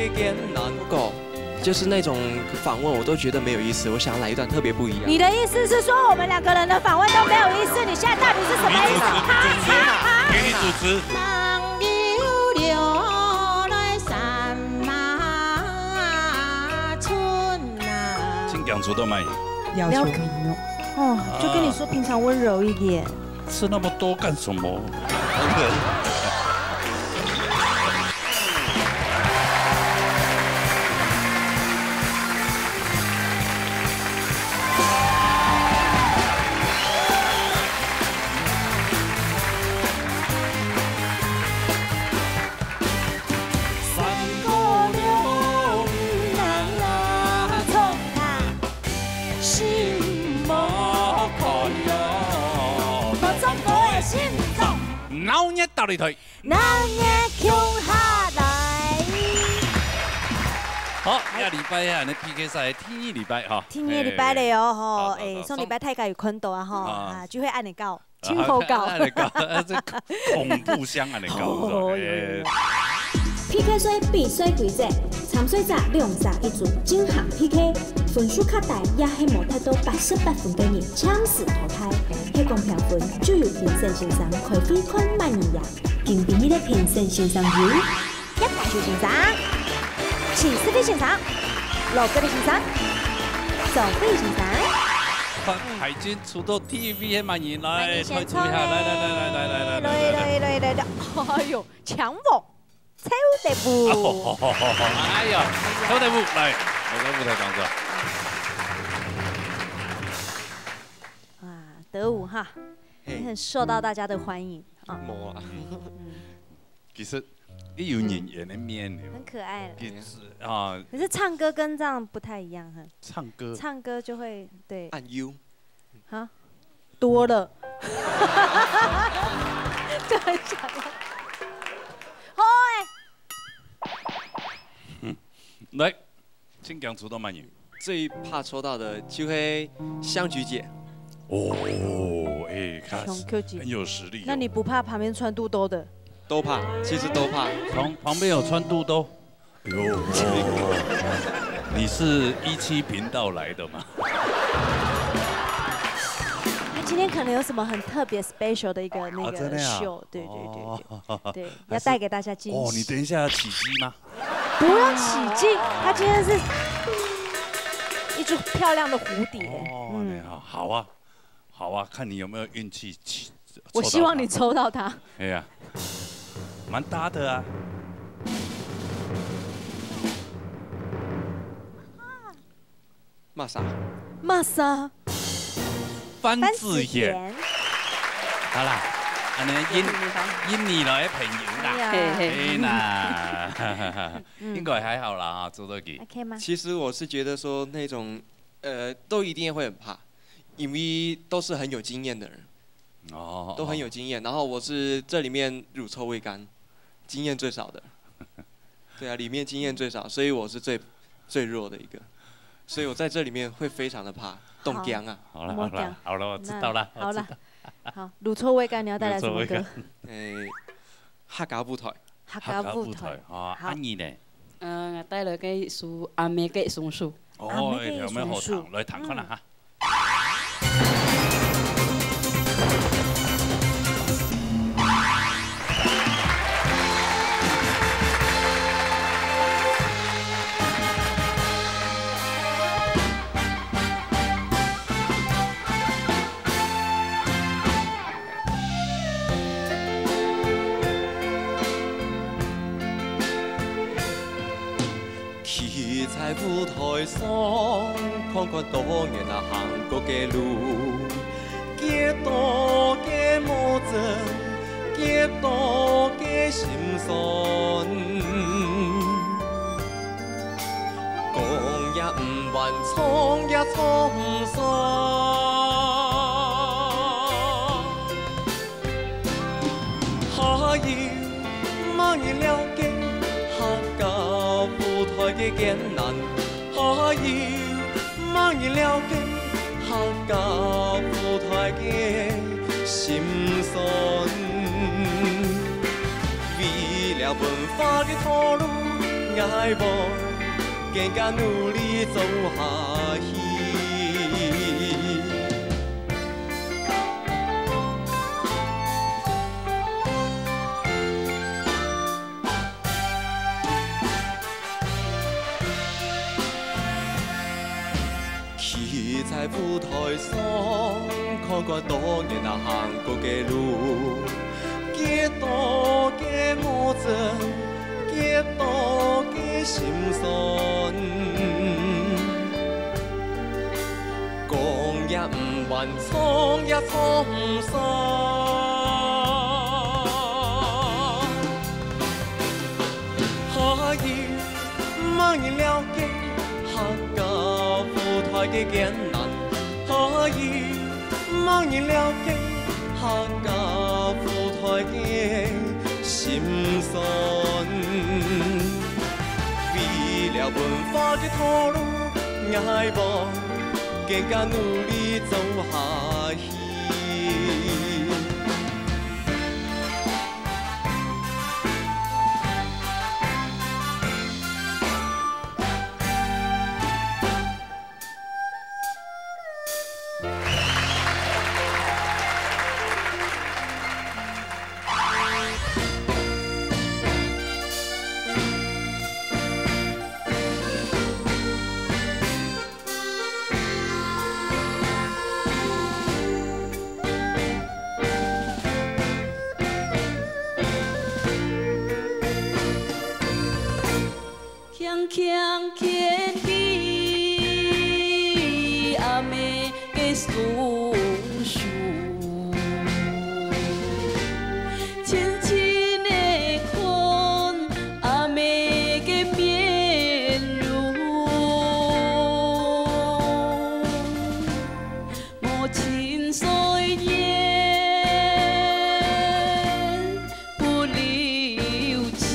不够，就是那种访问我都觉得没有意思，我想要来一段特别不一样。你的意思是说我们2个人的访问都没有意思？你现在到底是什么意思？给你主持。请讲出都满意。要求哦，就跟你说平常温柔一点。吃那么多干什么？闹热倒你腿，闹热穷下来。好，下礼拜啊，你 PK 赛天一礼拜哈，天一礼拜嘞哦吼，上礼拜太监有困到啊吼，啊就会按你告，请好告，按你告，这恐怖箱按你告。PK 赛比赛规则，参赛者2-1组进行 PK， 分数较大也希望得到88分的人强势淘汰。下降评分就由评审先生开飞款满意呀。今天的评审先生有叶大秀先生、齐思飞先生、罗哥的先生、周飞先生。海军出动 TV 的满意来，先出一下，来，哎呦，抢我！超地步！哎呀，超地步，来，我跟舞台掌声。哇，德武哈，你很受到大家的欢迎啊。冇啊。其实你有演员的面，很可爱了。啊。可是唱歌跟这样不太一样哈。唱歌就会对。按 U。哈，多了。就很想要。来，请讲出道满意。最怕抽到的就会香菊姐。哦，哎，看很有实力。那你不怕旁边穿肚兜的？都怕，其实都怕。旁边有穿肚兜。哟，你是17频道来的吗？他今天可能有什么很特别 special 的一个那个秀，对，要带给大家惊喜。哦，你等一下要起鸡吗？不用起劲，它今天是一只漂亮的蝴蝶。哦，好啊，看你有没有运气起。我希望你抽到它。哎呀，蛮搭的啊。骂啥？骂啥？范志贤。好啦。印尼来的朋友啦，嘿呐，应该还好啦啊，做得起。OK 吗？其实我是觉得说那种，都一定会很怕，因为都是很有经验的人，都很有经验。然后我是这里面乳臭未干，经验最少的。对啊，里面经验最少，所以我是最弱的一个，所以我在这里面会非常的怕，冻僵啊。好了，我知道了。好了。好，乳臭未干，你要带来什么歌？客家舞台。客家舞台。啊，阿姨呢？我帶來嘅屬阿妹嘅松樹。哦，有咩好彈？來彈看啦嚇。在舞台上，看看多年啊行过的路，几多的磨折，几多的心酸。讲也唔完，闯也闯唔散。还有乜嘢了解客家舞台嘅艰难？还有乜嘢了解客家舞台嘅心酸？为了文化嘅道路，爱无更加努力走下去。企在舞台上，看看多年那行过的路，几多的挫折，几多的心酸。讲也不完，创也创不散。可以茫然了解客家舞台的艰难，可以茫然了解客家舞台的心酸。为了文化的道路，爱无更加努力走下去。强天地，阿妹嘅松树，轻轻的看阿妹嘅面容，母亲岁月不留情。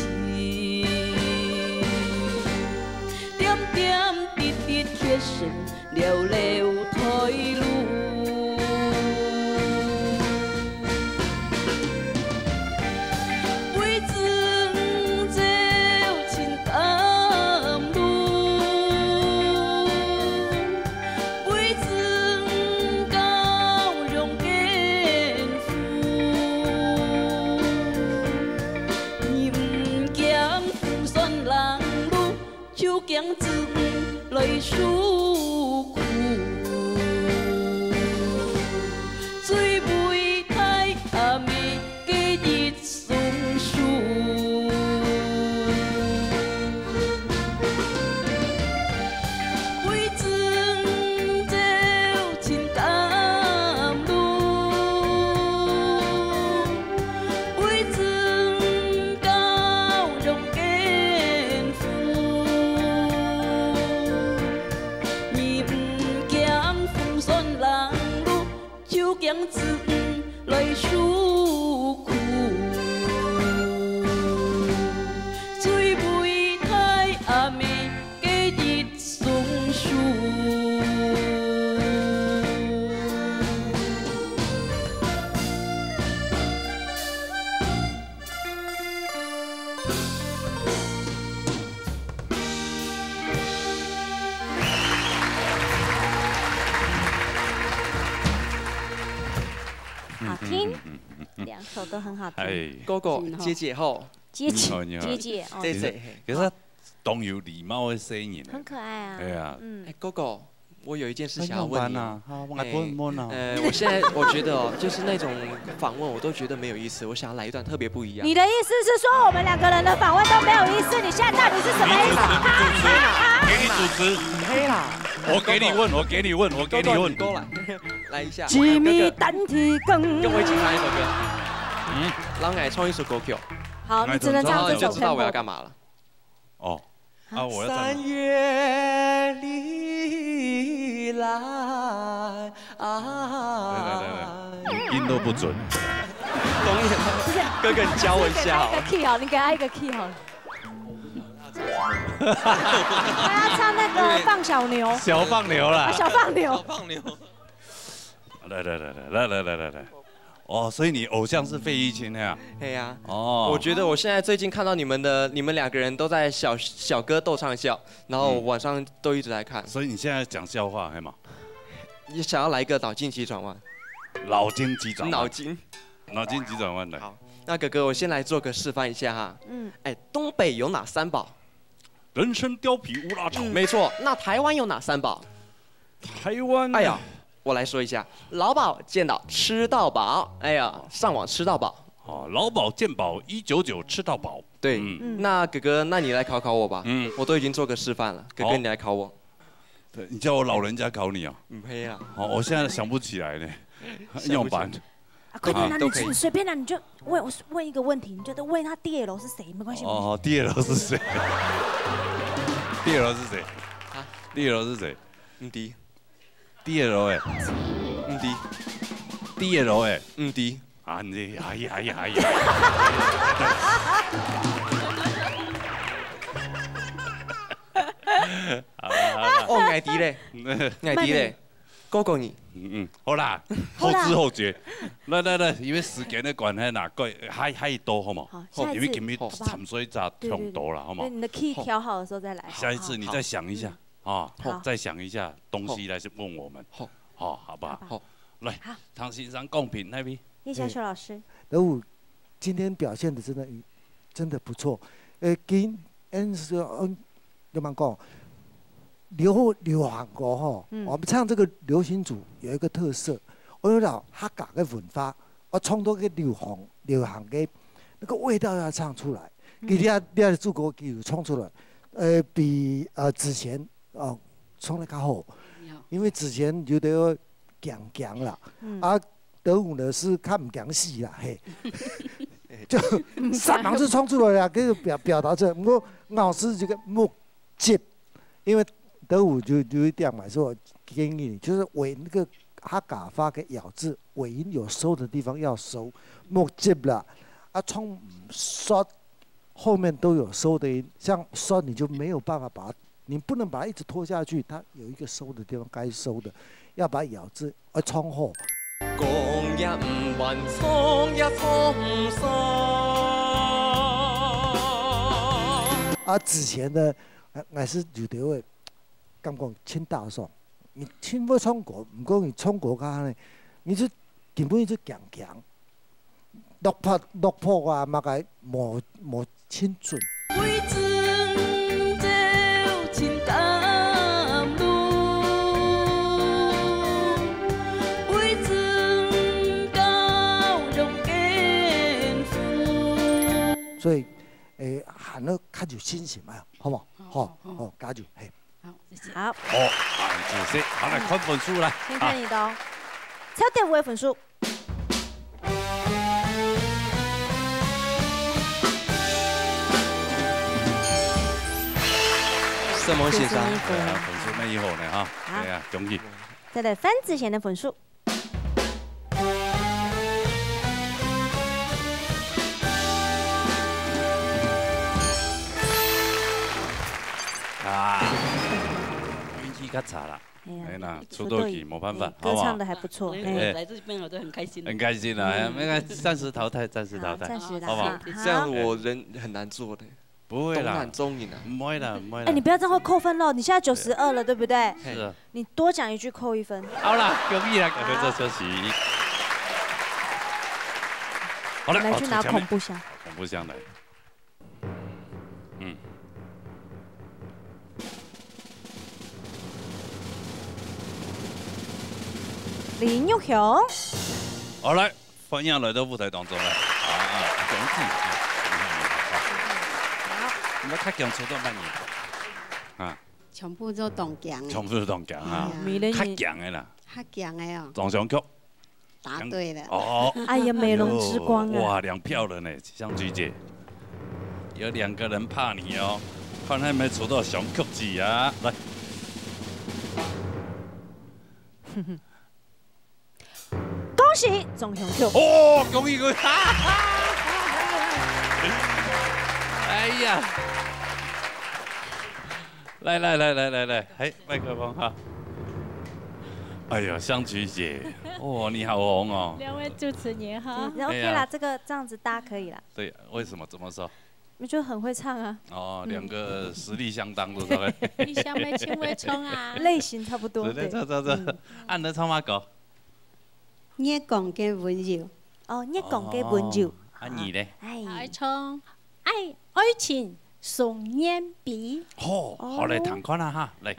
贴身了了退路，为自走情甘露，为自高荣肩负，你唔惊苦酸人路，就惊自泪诉苦，最袂太阿妹嘅日松树，为自走情甘露，为自高荣肩负。将自泪诉苦，最袂太阿妹嘅日松树。好听，两首都很好听。哥哥姐姐吼，姐姐，姐姐，其實當有禮貌的聲音，很可愛啊。對啊，哥哥，我有一件事想要問你啊。我现在我觉得哦，就是那种访问我都觉得没有意思，我想要来一段特别不一样。你的意思是说我们两个人的访问都没有意思？你现在到底是什么意思？給你主持，黑啦！我給你問，我給你問，我給你問，都來一下。吉米單提更，跟我一起唱一首歌。让我来唱一首歌曲。好，你只能唱这首。就知道我要干嘛了。哦，我要唱。三月里来音都不準。哥哥，你教我一下好。一个 key 好，你给他一个 key 好了。他要唱那个放小牛。小放牛啦。小放牛。来，哦，所以你偶像是费玉清呀？对呀。哦。我觉得我现在最近看到你们两个人都在小哥斗唱笑，然后晚上都一直在看。所以你现在讲笑话，嘿嘛？你想要来一个脑筋急转弯？脑筋急转弯。脑筋急转弯来。好，那哥哥，我先来做个示范一下哈。哎，东北有哪3宝？人参、貂皮、乌拉草。没错。那台湾有哪3宝？台湾。哎呀。我来说一下，劳保、健保吃到饱，哎呀，上网吃到饱。哦，劳保、健保199吃到饱。对，那哥哥，那你来考我吧。我都已经做个示范了，哥哥你来考我。对，你叫我老人家考你啊？可以啊。好，我现在想不起来呢，用板。快点啊，你随便啊，你就问一个问题，你觉得问他DL是谁没关系。哦，DL是谁？DL是谁？啊 ？DL是谁？DL 哎，DL 哎，D 啊你哎呀，哦爱弟嘞，哥哥你，好啦，后知后觉，来，因为时间的关系呐，还多好冇？因为今日掺水闸挺多了，好冇？你的 key 调好的时候再来。下一次你再想一下。啊，再想一下东西来问我们，好吧？好，来，唐先生公平那边。叶小雪老师，今天表现的真的不错。怎么讲？流行歌哈，我们唱这个流行组有一个特色，我有了客家的文化，我创作个流行的那个味道要唱出来，给你的祖国给唱出来，比之前。唱得较好，因为之前有得强啦，德武呢是较唔强死啦，嘿，就三行就唱出来了，给表达这。不过老师这个木接，因为德武就有一点嘛，说建议你就是尾那个客家话嘅咬字尾音有收的地方要收，木接啦，唱唔刷后面都有收的音，像刷你就没有办法把它。你不能把它一直拖下去，它有一个收的地方该收的，要把咬字唱好。讲也唔完，唱也唱唔晒。之前呢，还是有条个，感觉唱大爽。你唱不唱歌，唔讲你唱国家呢，你就根本就强，落魄啊，嘛个无清准。所以，喊得较有信心嘛，好冇？好，加油，嘿。好，谢谢。好，谢谢。好，来看分数来。先看你的哦，超点5的分数。什么协商？分数那以后呢？哈，对呀，恭喜。再来范子贤的分数。运气较差啦，哎呐，出道曲没办法，歌唱的还不错，来这边我都很开心，很开心啊，那个暂时淘汰，好不好？这样我人很难做的，不会啦，东南中影啊，不会啦。哎，你不要这样会扣分喽，你现在92了，对不对？是。你多讲一句扣1分。好啦，恭喜啦，赶快做休息。好了，来去拿恐怖箱。恐怖箱来。林玉雄，好来，欢迎来到舞台当中来。恭喜！好，你们较强出到乜嘢？啊，全部都动强。全部都动强啊！较强的啦。较强的哦。撞上曲。答对了。哦。哎呀，美容之光啊！哇，2票了呢，香菊姐，有2个人怕你哦，看他有没有出到上曲子啊！来。恭喜钟雄秀！哦，恭喜恭喜！哎呀，来，哎，麦克风哈，哎呀，香菊姐，哦，你好红哦。2位主持人也好。OK 啦，这个这样子搭可以啦。对，为什么这么说？你就很会唱啊。哦，2个实力相当，对不对？你想要请我唱啊？类型差不多。对，这，按你唱嘛歌？你讲嘅温柔。哦，你讲嘅温柔。啊，你咧？爱唱爱情送烟笔。好来弹看啦哈，来。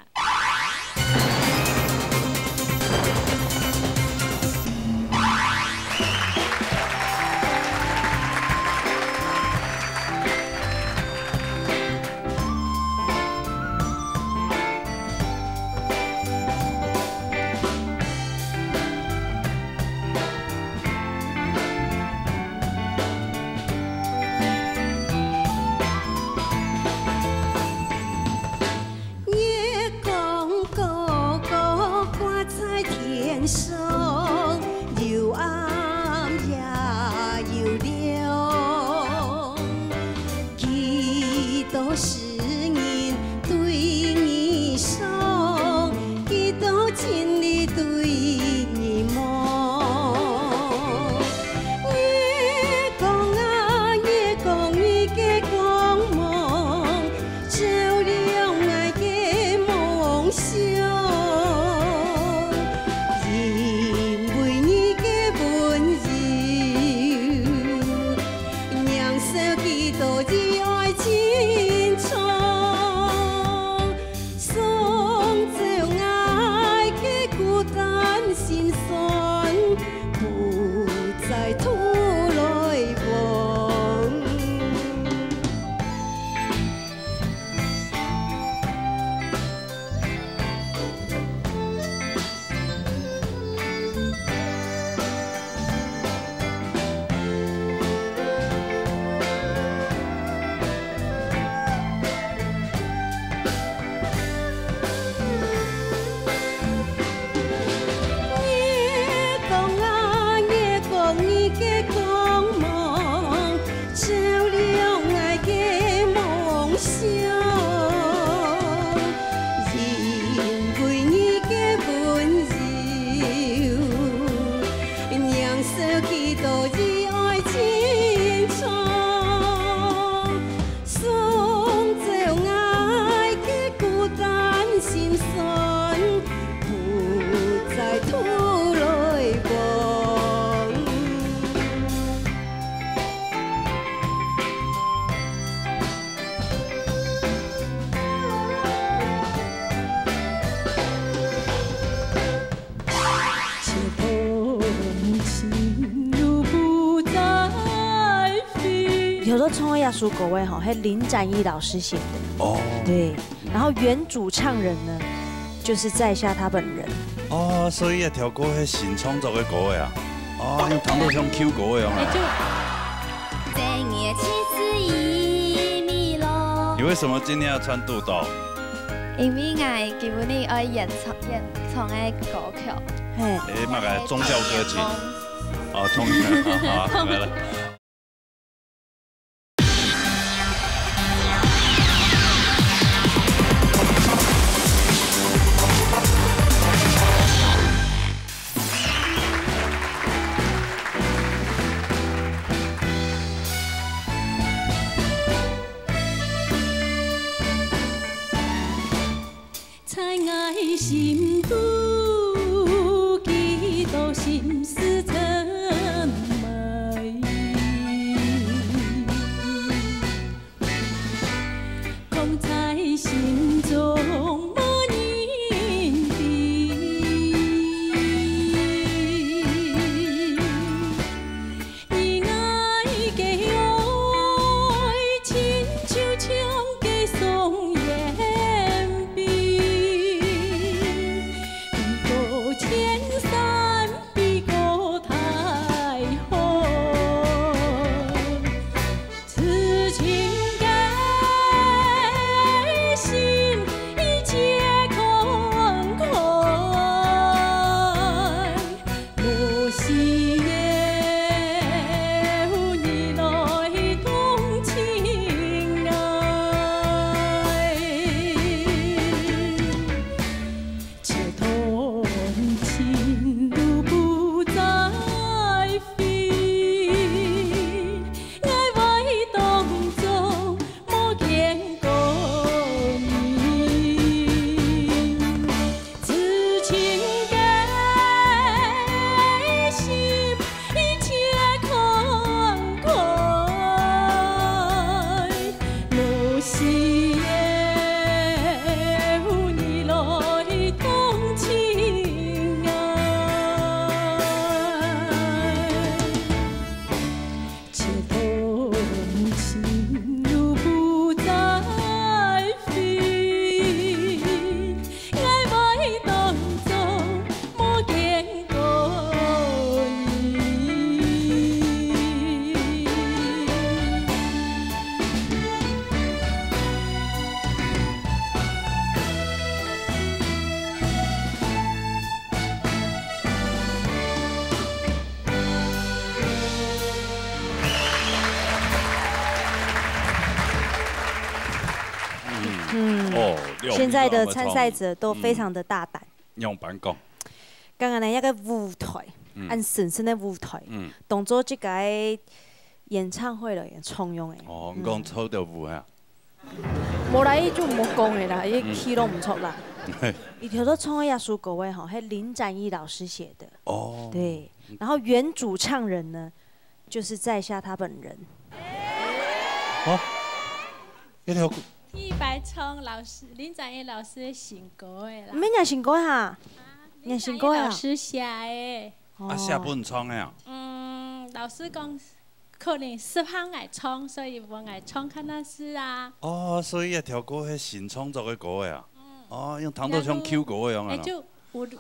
有的创亚属狗味哈，还林展毅老师写的哦，对，然后原主唱人呢，就是在下他本人哦，所以啊，条歌是新创作的歌位啊，哦，你弹到像 Q 歌位哦。你为什么今天要穿肚兜？因为我基本哩爱演唱的歌曲，那个宗教歌曲，哦，通明好，明白了。心肚几多心思沉埋，现在的参赛者都非常的大胆。用板讲，刚刚呢一个舞台，按神圣的舞台，当做这个演唱会了，重用的。哦，你讲抽到舞啊？无啦，伊就无讲的啦，伊气都唔错啦。伊条都创业书歌位吼，是林展毅老师写的。哦。对，然后原主唱人呢，就是在下他本人。哦。一条。一白聪老师，林展毅老师写歌的啦。没念写歌哈？念写歌啊？老师写的。啊，写本创的啊？老师讲。可能适合爱唱，所以我爱唱看那是啊。哦，所以一条歌是新创作的歌呀。哦，用唐德昌 Q 歌的样啊。就五六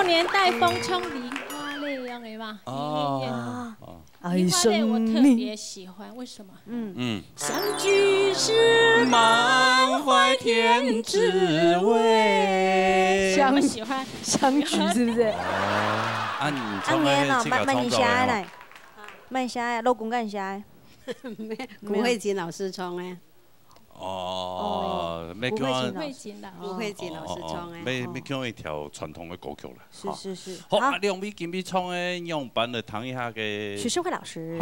年代风冲梨花泪样的嘛。哦。梨花泪我特别喜欢，为什么？相聚时满怀天之味。我喜欢相聚是不是？你唱的这个创作的慢写的，老公干写的。吴慧锦老师唱的。哦，吴慧锦老师唱的。要唱一条传统的歌曲了。是。好，两位今日唱的样板来谈一下嘅。徐世慧老师。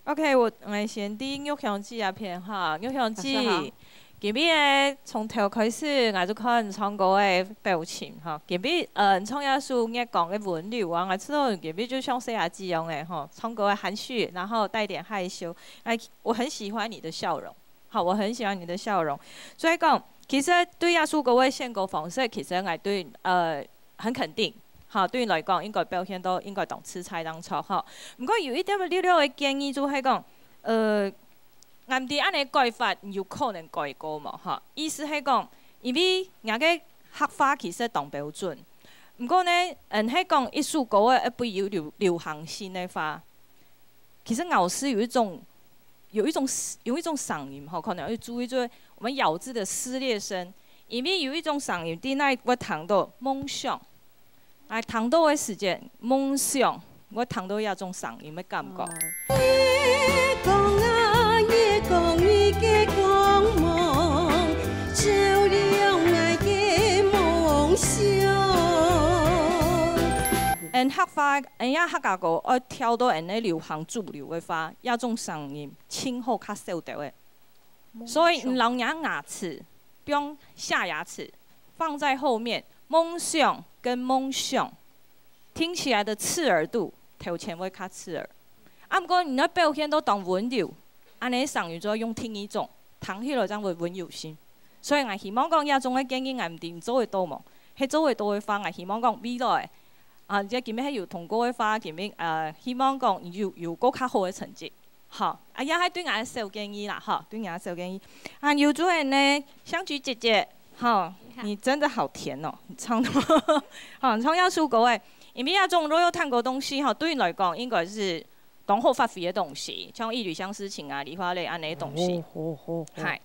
OK， 我先啲玉香姐啊片哈，玉香姐。今日从头开始，我就看唱歌的表情哈。今日唱一首我讲的温柔啊，我知道今日就像小孩子一样的哈，唱歌的含蓄，然后带点害羞。我很喜欢你的笑容，好，我很喜欢你的笑容。所以讲，其实对亚洲各位献歌方式，其实我对很肯定。好，对你来讲，应该表现到应该当吃菜当错哈。不过有一点你的建议就係講，暗地安尼改法有可能改過嘛哈。意思係講，因為人嘅刻法其實當標準。不過呢，係講一首歌嘅不有流行性嘅話，其實老師有一種嗓音哈，可能要注意就是我們咬字的撕裂聲，因為有一種嗓音啲那我聽到夢想。聽到嘅時間，夢想，我聽到一種聲音嘅感覺。夜光啊，夜光你嘅光芒，照亮我嘅夢想。客話，客家歌，我跳到人哋流行主流嘅話，一種聲音，清好較少啲嘅。所以唔能讓牙齒，不用下牙齒，放在後面，夢想。跟夢想聽起來的刺耳度，頭前會較刺耳。不過你那表現都當溫柔，安尼上語就用聽一種，聽起來將會溫柔先。所以我希望講一種嘅建議，我唔定做會多嘛，係做會多嘅話，我希望講未來即係見面係要通過嘅話，見面希望講有個較好嘅成績。好，也係對我嘅小建議啦，哈，對我嘅小建議。有做人呢，香菊姐姐。好，你真的好甜哦！你唱的，好，唱要出國誒，因為那種如果有聽過東西，哈，對你來講應該是當好發揮的東西，像一縷相思情啊、梨花淚安尼的東西。係，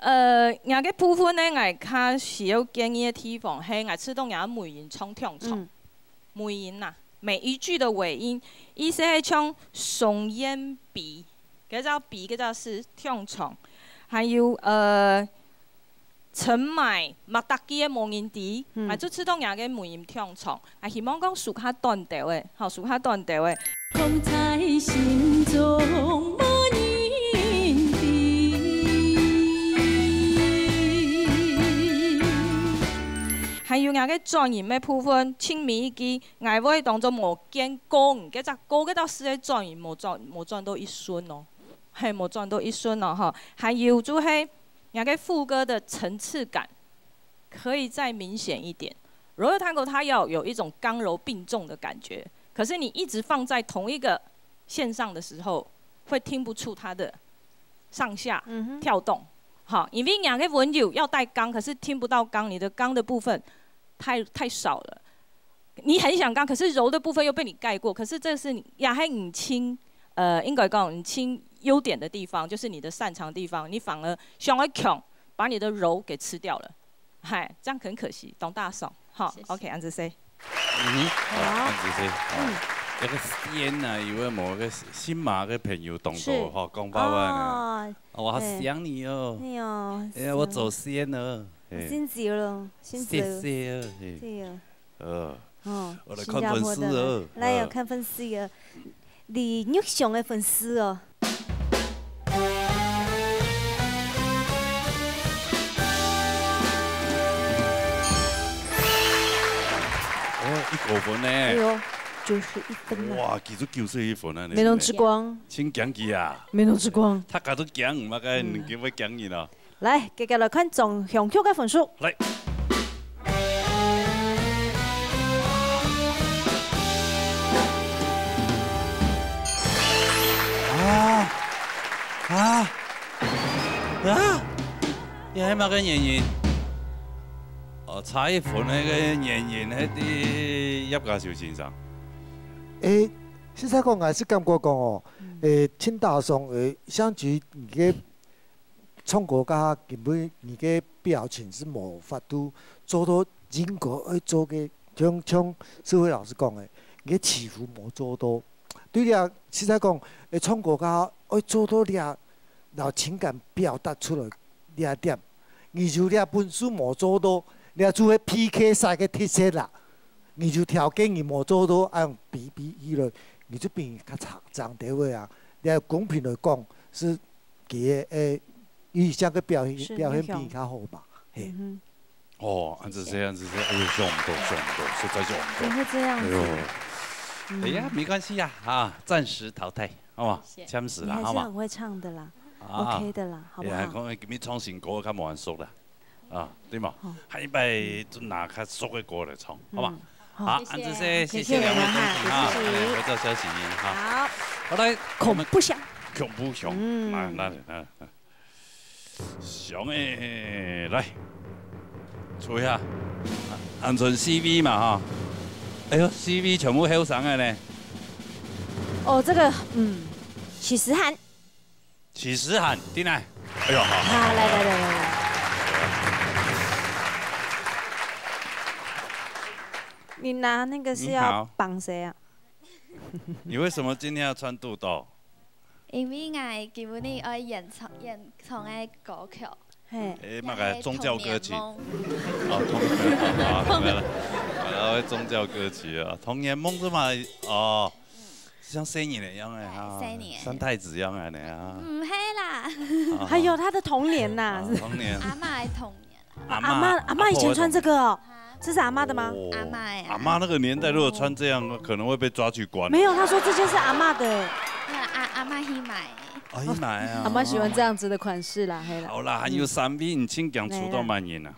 我嘅部分呢，我較需要建議的地方係我出動我尾音唱跳唱，尾音呐，每一句的尾音，意思係唱松煙鼻，嗰叫鼻，嗰叫是跳唱，還有陳埋麥達基嘅模音啲，就出動人嘅模音跳唱，希望講數較短調嘅，好數較短調嘅。放在心中模音啲。還有人嘅轉音嘅部分，清明一記，我會當作無見歌，嗰隻歌嗰隻詩嘅轉音冇轉到一瞬咯，係冇轉到一瞬咯，哈。還有就係。人家副歌的層次感可以再明顯一點。如果探戈它要有一種剛柔並重的感覺，可是你一直放在同一個線上的時候，會聽不出它的上下跳動。好，因為人家溫柔要帶剛，可是聽不到剛，你的剛的部分太少了。你很想剛，可是柔的部分又被你蓋過。可是這是你也係唔清，應該講唔清。優點的地方就是你的擅長的地方，你反而想要強，把你的柔給吃掉了，嗨，這樣很可惜。董大嫂，好 ，OK， 安子 C。安子 C。一个仙啊，有某个新马的朋友动过哈，讲爸爸呢，我好想你哦。哎呦，哎，我走仙了。先走了，先走。谢谢。对哦。哦。我来看粉丝哦。来要看粉丝哦，李玉雄的粉丝哦。1分呢？哎呦，91分了。哇，其实91分啊！美浓之光。请讲起啊！美浓之光。他家都讲，唔该，你叫我讲你咯。来，接下来看总上曲嘅分数。来。你係咪個演員？哦，差1分那個演員喺啲葉家少先生。實際講還是感覺講哦，青大松相對你嘅唱歌家根本你嘅表情是無法度做到人格做嘅，像社會老師講嘅，你嘅起伏無做到。對你啊，實際講，唱歌家做到你啊，然後情感表達出來你啊點，你就你啊本事無做到。你要做迄 PK 賽嘅特色啦，你就條件你無做到，按比伊落，你就變較長地位啊。你要公平來講，是佢以上嘅表現比較好吧？嘿。哦，按這樣，哎呦，上唔到，實在上唔到。怎麼會這樣子？哎呀，沒關係呀，啊，暫時淘汰，好嘛？簽死啦，好嘛？你還是很會唱的啦 ，OK 的啦，好不好？講佢創新歌較冇人熟啦。啊，對嘛？下一擺就拿較熟嘅歌來唱，好嘛？好，按這些，謝謝兩位同事啊，回到消息哈。好，來，恐怖熊，來，熊誒，來，出一下，按順 CV 嘛哈。哎呦 ，CV 全部後生嘅呢？哦，這個許時涵。許時涵，進來。哎呦，好。好，來。你拿那個是要綁誰啊？你為什麼今天要穿肚兜？因為我基本上愛演唱嘅歌曲。那個宗教歌曲。哦，宗教歌曲啊，童年夢是嘛？哦，像仙女一樣嘅哈，三太子一樣嘅呢。唔係啦。還有他的童年吶。童年。阿媽嘅童年。阿媽以前穿這個哦。這是阿媽的嗎？阿媽呀！阿媽那個年代，如果穿這樣，可能會被抓去關。沒有，他說這件是阿媽的。阿媽去買。去買啊！阿媽喜歡這樣子的款式啦，係啦。好啦，還有3位你請講出道滿年啊。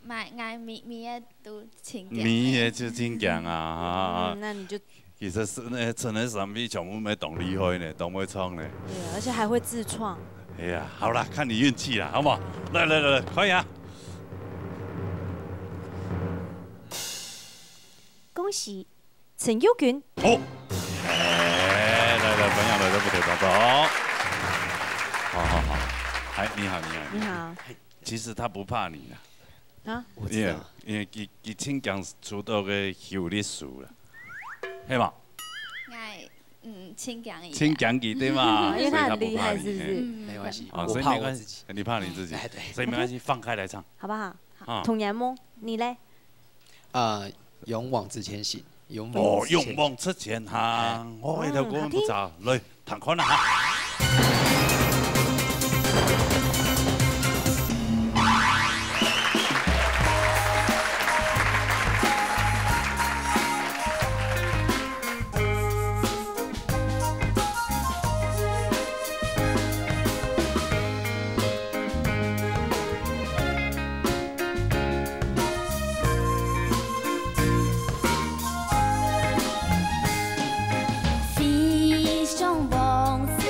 我咪也都請講。咪也就請講啊！那你就。其實是呢，真係3位全部沒懂厲害呢，懂會唱呢。對，而且還會自創。哎呀，好啦，看你運氣啦，好唔好？來，可以啊！恭喜陳優娟！好，來，分享來都不得動作，好，你好。你好。其實他不怕你啦。啊？我知道。因為佢請講出道嘅有歷史啦，係嘛？請講一。請講佢對嘛？因為他很厲害，是不是？沒關係，我怕我自己。你怕你自己？所以沒關係，放開來唱，好不好？童顏夢，你咧？勇往直前行，勇往直前行，我呢條歌唔錯，來彈看啦嚇。飛上往事。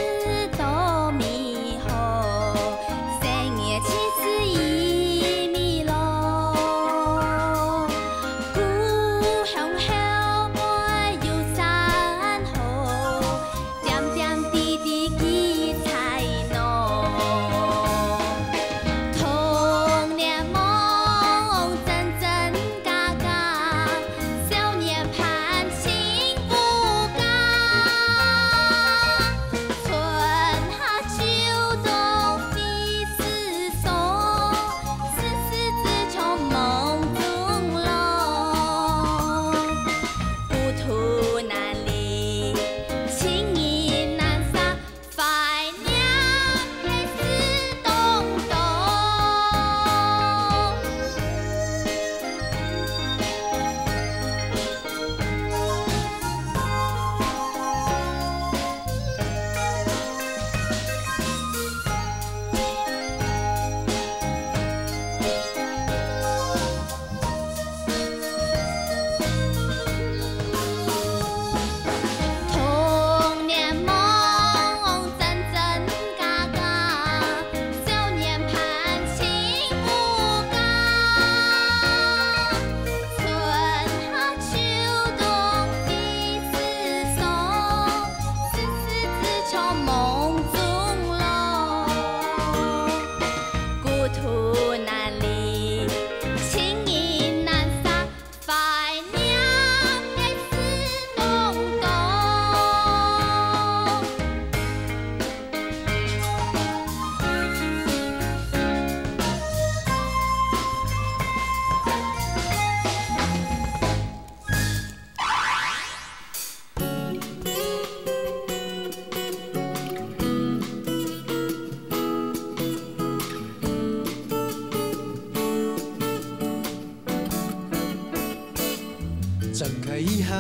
展开一下，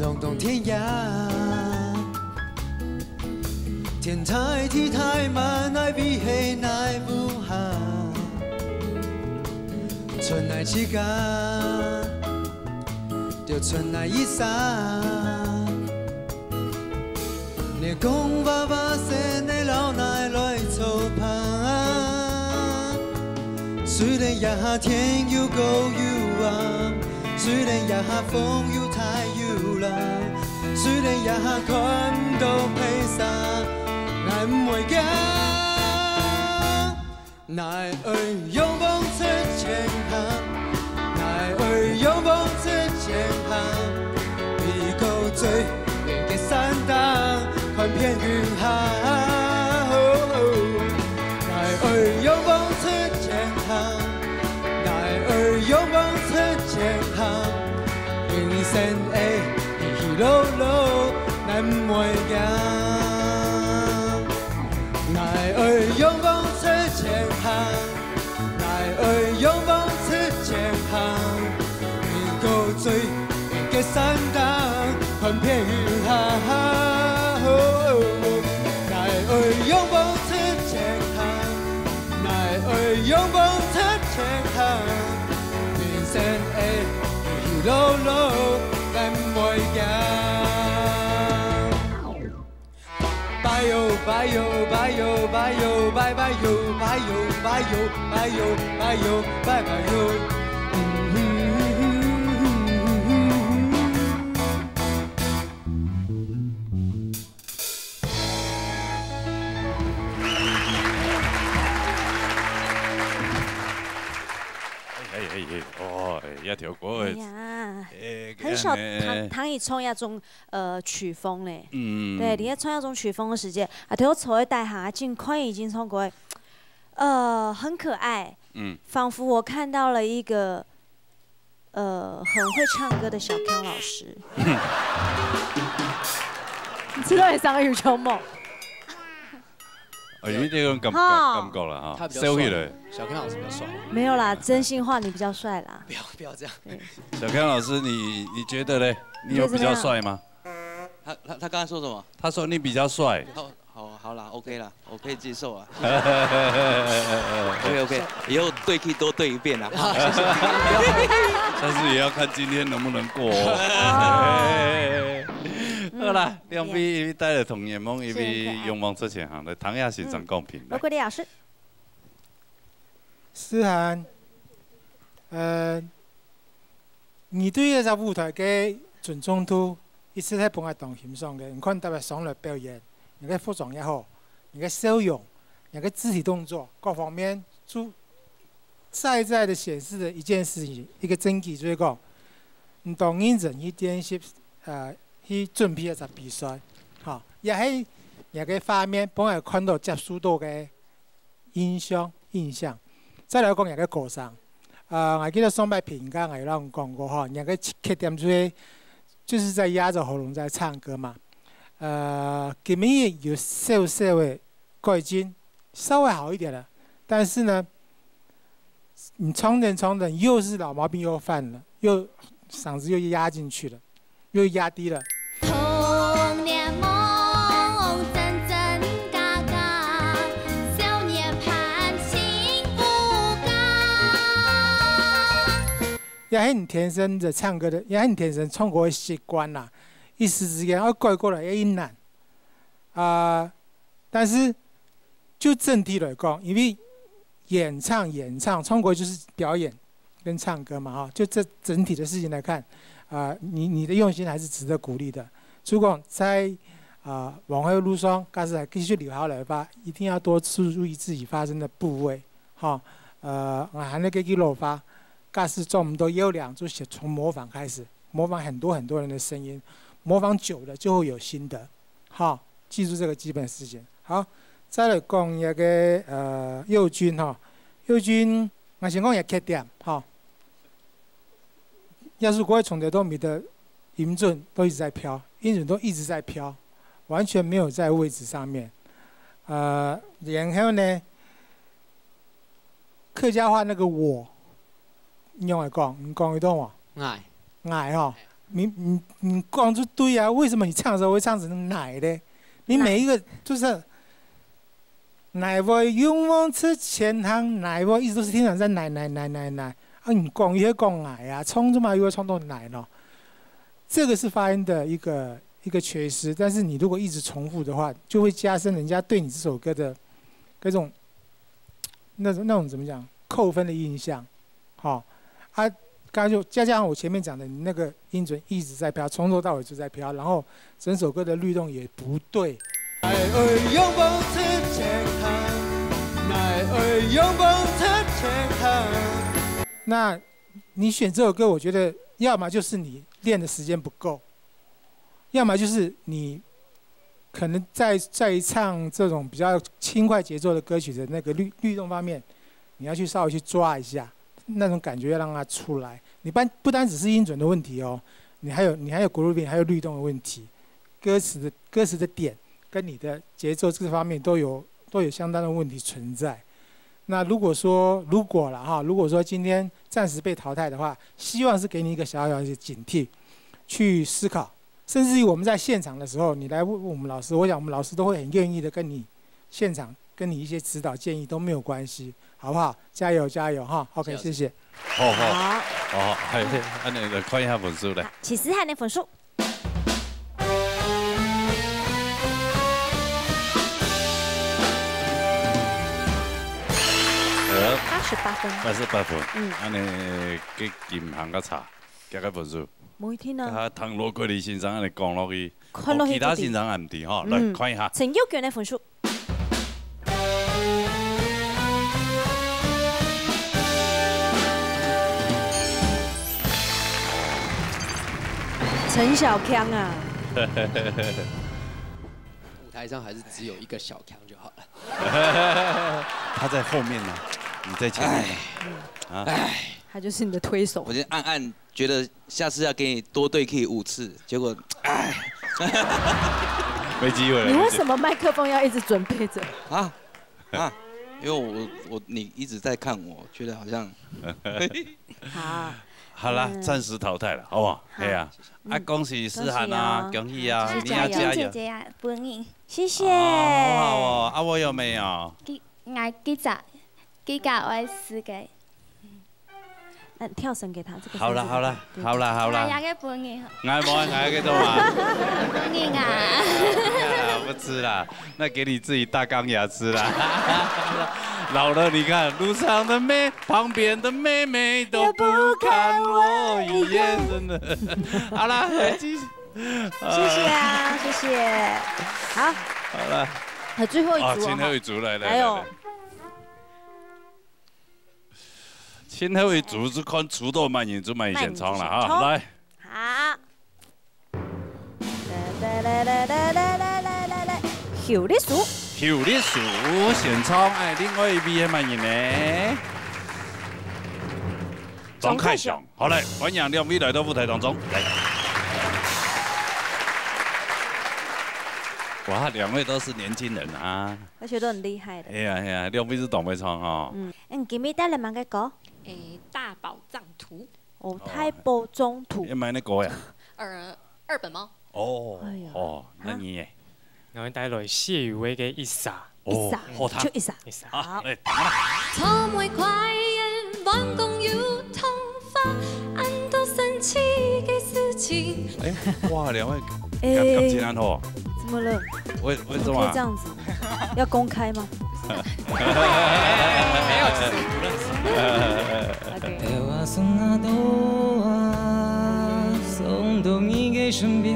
浪动天涯。天太地太慢，爱比黑奈不下。春来之间，就春来一刹。你讲爸爸生的老奶来操盘。虽然呀天又高又暗，虽然呀风又太又冷，虽然呀看到披萨，俺唔会惊。奈儿勇往直前行，奈儿勇往直前行，比狗最远嘅山岗，看遍云海。奈儿勇往直前行，奈儿勇往直前行，人生的起起落落，咱唔会惊。奈儿勇往直前行，奈儿勇往直前行，比狗最远嘅山岗，看遍云海。奈儿勇往直前行，奈儿勇往直前行，人生的起起落落，咱唔会惊。拜哟拜哟拜哟拜哟拜拜哟拜哟拜哟拜哟拜哟拜拜哟。哦，一條歌。哎呀，很少唐以創一種曲風嘞。嗯。對，你喺創一種曲風嘅時間，啊，對我坐喺大下，盡快已經唱過，很可愛。嗯。仿佛我看到了一個很會唱歌的小康老師。你知道係上個羽球夢。有這種感覺了哈，他比較帥，小康老師比較帥。沒有啦，真心話你比較帥啦。不要這樣。小康老師，你覺得呢？你有比較帥嗎？他剛才說什麼？他說你比較帥。好啦 ，OK 啦，我可以接受啊。OK， 以後對 K 多對一遍啦。謝謝。但是也要看今天能不能過。好啦，兩位一位帶了童年夢，一位勇往直前行的唐亞欣賞公平。羅國立老師，思涵，你對呢個舞台嘅尊重度，一直喺幫我當欣賞嘅。你看特別上來表演，你嘅服裝也好，你嘅笑容，你嘅肢體動作各方面，在的顯示的一件事情，一個證據就是講，唔當認真去練習，去準備一場比賽，嚇，也係一個畫面幫我看到接觸到嘅印象。再來講一個歌聲，我記得上擺評價我有人講過嚇，一個缺點就是在壓着喉嚨在唱歌嘛。今年有少少的改進，稍微好一點了，但是呢，你唱點又是老毛病又犯了，又嗓子又壓進去了，又壓低了。童年夢真真假假，少年盼幸福高。也係你天生的唱歌的，也係你天生唱歌的習慣啦。一時之間要改過來也難。但是就整體來講，因為演唱歌就是表演跟唱歌嘛，哈，就這整體的事情來看。你的用心還是值得鼓勵的。如果在往後路上，假使還繼續留下來吧，一定要多注意自己發聲的部位，哈。我還能給佢落發，假使做唔到優良，就從模仿開始，模仿很多人的聲音，模仿久了就會有心得，哈。記住這個基本事情。好，再來講一個佑君哈，佑君我先講一個缺點，哈。要是國外從頭到尾的音準都一直在飄，音準都一直在飄，完全沒有在位置上面。然後呢，客家話那個我用来讲，你讲一段话。奶。奶哦，你讲就对啊，为什么你唱的时候会唱成奶呢？你每一个就是奶我勇往直前行，奶我一直都是天常在奶。啊，你讲也讲奶啊，冲这么又会冲到奶呢？这个是发音的一个缺失，但是你如果一直重复的话，就会加深人家对你这首歌的各种那种怎么讲扣分的印象，好，啊，刚刚就加上我前面讲的，你那个音准一直在飘，从头到尾就在飘，然后整首歌的律动也不对。那你选这首歌，我觉得要么就是你练的时间不够，要么就是你可能在唱这种比较轻快节奏的歌曲的那个律动方面，你要去稍微去抓一下，那种感觉要让它出来。你不单只是音准的问题哦，你还有 grooving， 还有律动的问题，歌词的点跟你的节奏这方面都有相当的问题存在。那如果说今天暂时被淘汰的话，希望是给你一个小小的警惕，去思考，甚至于我们在现场的时候，你来问我们老师，我想我们老师都会很愿意的跟你现场跟你一些指导建议都没有关系，好不好？加油加油哈 ！OK， 谢谢。好，係，安尼就看一下分數咧。起司漢的分數。88分。88分。安尼計金項較差，加個分數。每天啊。啊，唐羅貴你先生安尼講落去，其他先生唔掂吼，來看一下。陳耀強的分數。陈小强啊！舞台上还是只有一个小强就好了。他在后面呢，你在前面。他就是你的推手。我就暗暗觉得下次要给你多对 key 5次，结果没机会了。你为什么麦克风要一直准备着？因为你一直在看我，觉得好像。好啦，暂时淘汰了，好不好？对啊，恭喜思涵啊，恭喜啊，你要加油！姐姐啊，本人，谢谢。好哦，我有没有？我几集我4个。跳绳给他，这个。好了。我个本人。我个多嘛？本人啊。不吃啦，那给你自己大钢牙吃啦。老了，你看路上的旁边的妹妹都不看我一眼，真的。好了，继续。谢谢啊，谢谢。好。好了。最后一组。最后一组来。还有。最后一组是看出道慢演现场了哈，来。好。来，后日数现场另外一位慢演呢，张凯翔，好来，欢迎2位来到舞台当中，来。哇，2位都是年轻人啊，而且都很厉害的。哎呀，2位是懂没唱啊？記唔記得你問嘅歌？大寶藏圖。哦，太保中途。你買那歌呀？2本嗎？哦，那你耶？我哋帶來謝宇威嘅《一撒》。哦，好聽。就一撒。好，嚟。錯為怪人，玩共要痛發，很多神奇嘅事情。哇，2位感情很好。怎麼了？為什麼？可以這樣子？要公開嗎？沒有，其實不認識。電話送那朵花，送到你嘅身邊。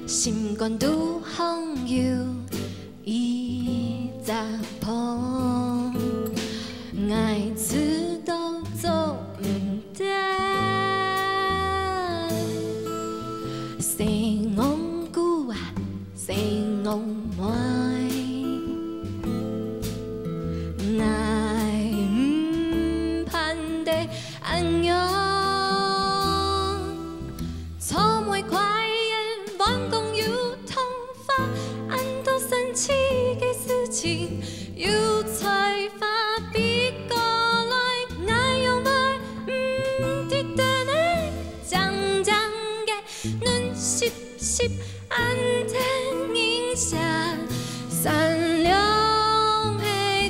心肝拄風搖20鋪，愛知道走情，有才华比过来，爱用爱的的呢，将将嘅눈 씹씹安定影响，善良的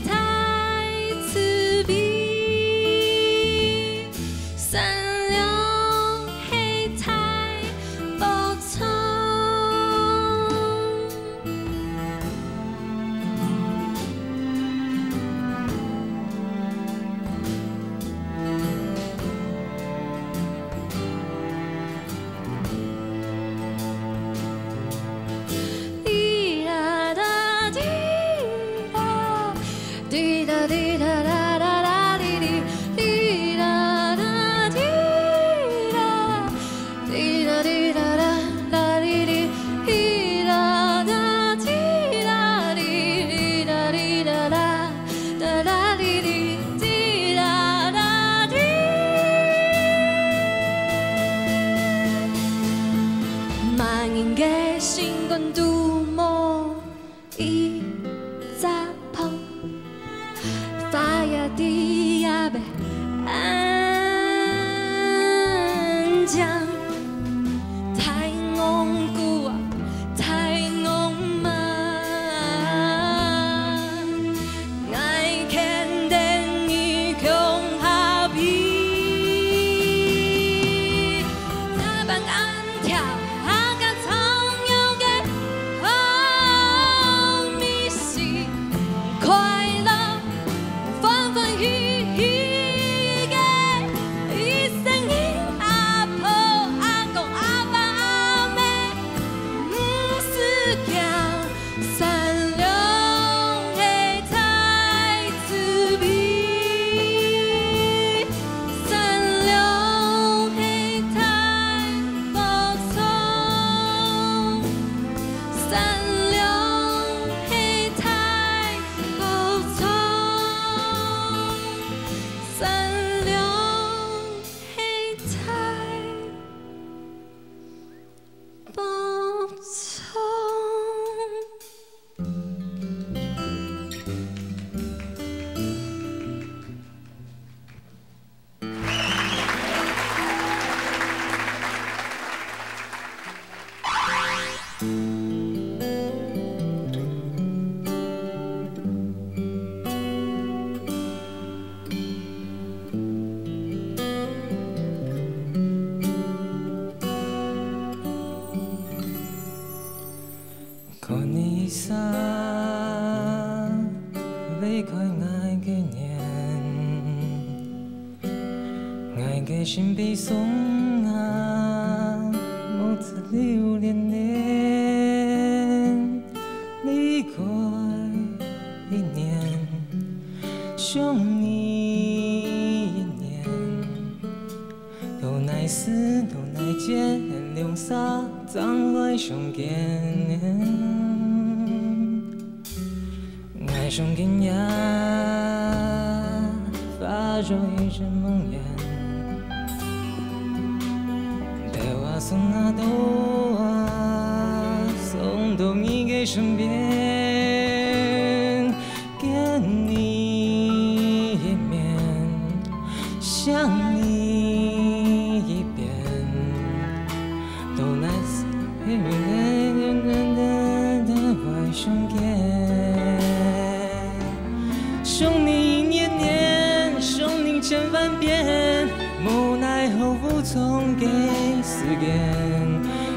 太慈悲，善良的太无常。滴啦哒滴啦，滴啦滴啦啦啦啦滴滴，滴啦哒滴啦，滴啦滴啦啦啦滴滴，滴啦哒滴啦滴，滴啦滴啦啦啦啦滴滴，滴啦哒滴。万人嘅星光度梦一扎碰，花呀地呀被安详，太昂古啊，太昂慢，爱看等你穷下皮，他帮俺跳。快樂，歡歡喜喜嘅一聲音，阿婆阿公阿爸阿妹，唔是講善良的太慈悲，善良的太無常，善良的太。善良的太无常。可你啥离开爱的年，爱的心被送啊，某次留恋恋，离开一年，想你一年，都奈思都奈见，两沙张来相见。爱上根芽，发若一阵梦魇。带我送啊都啊，送到你的身边，给你一面，想你一遍，都奈思的外相见。想你一年年，想你千万遍，无奈何无从给思念。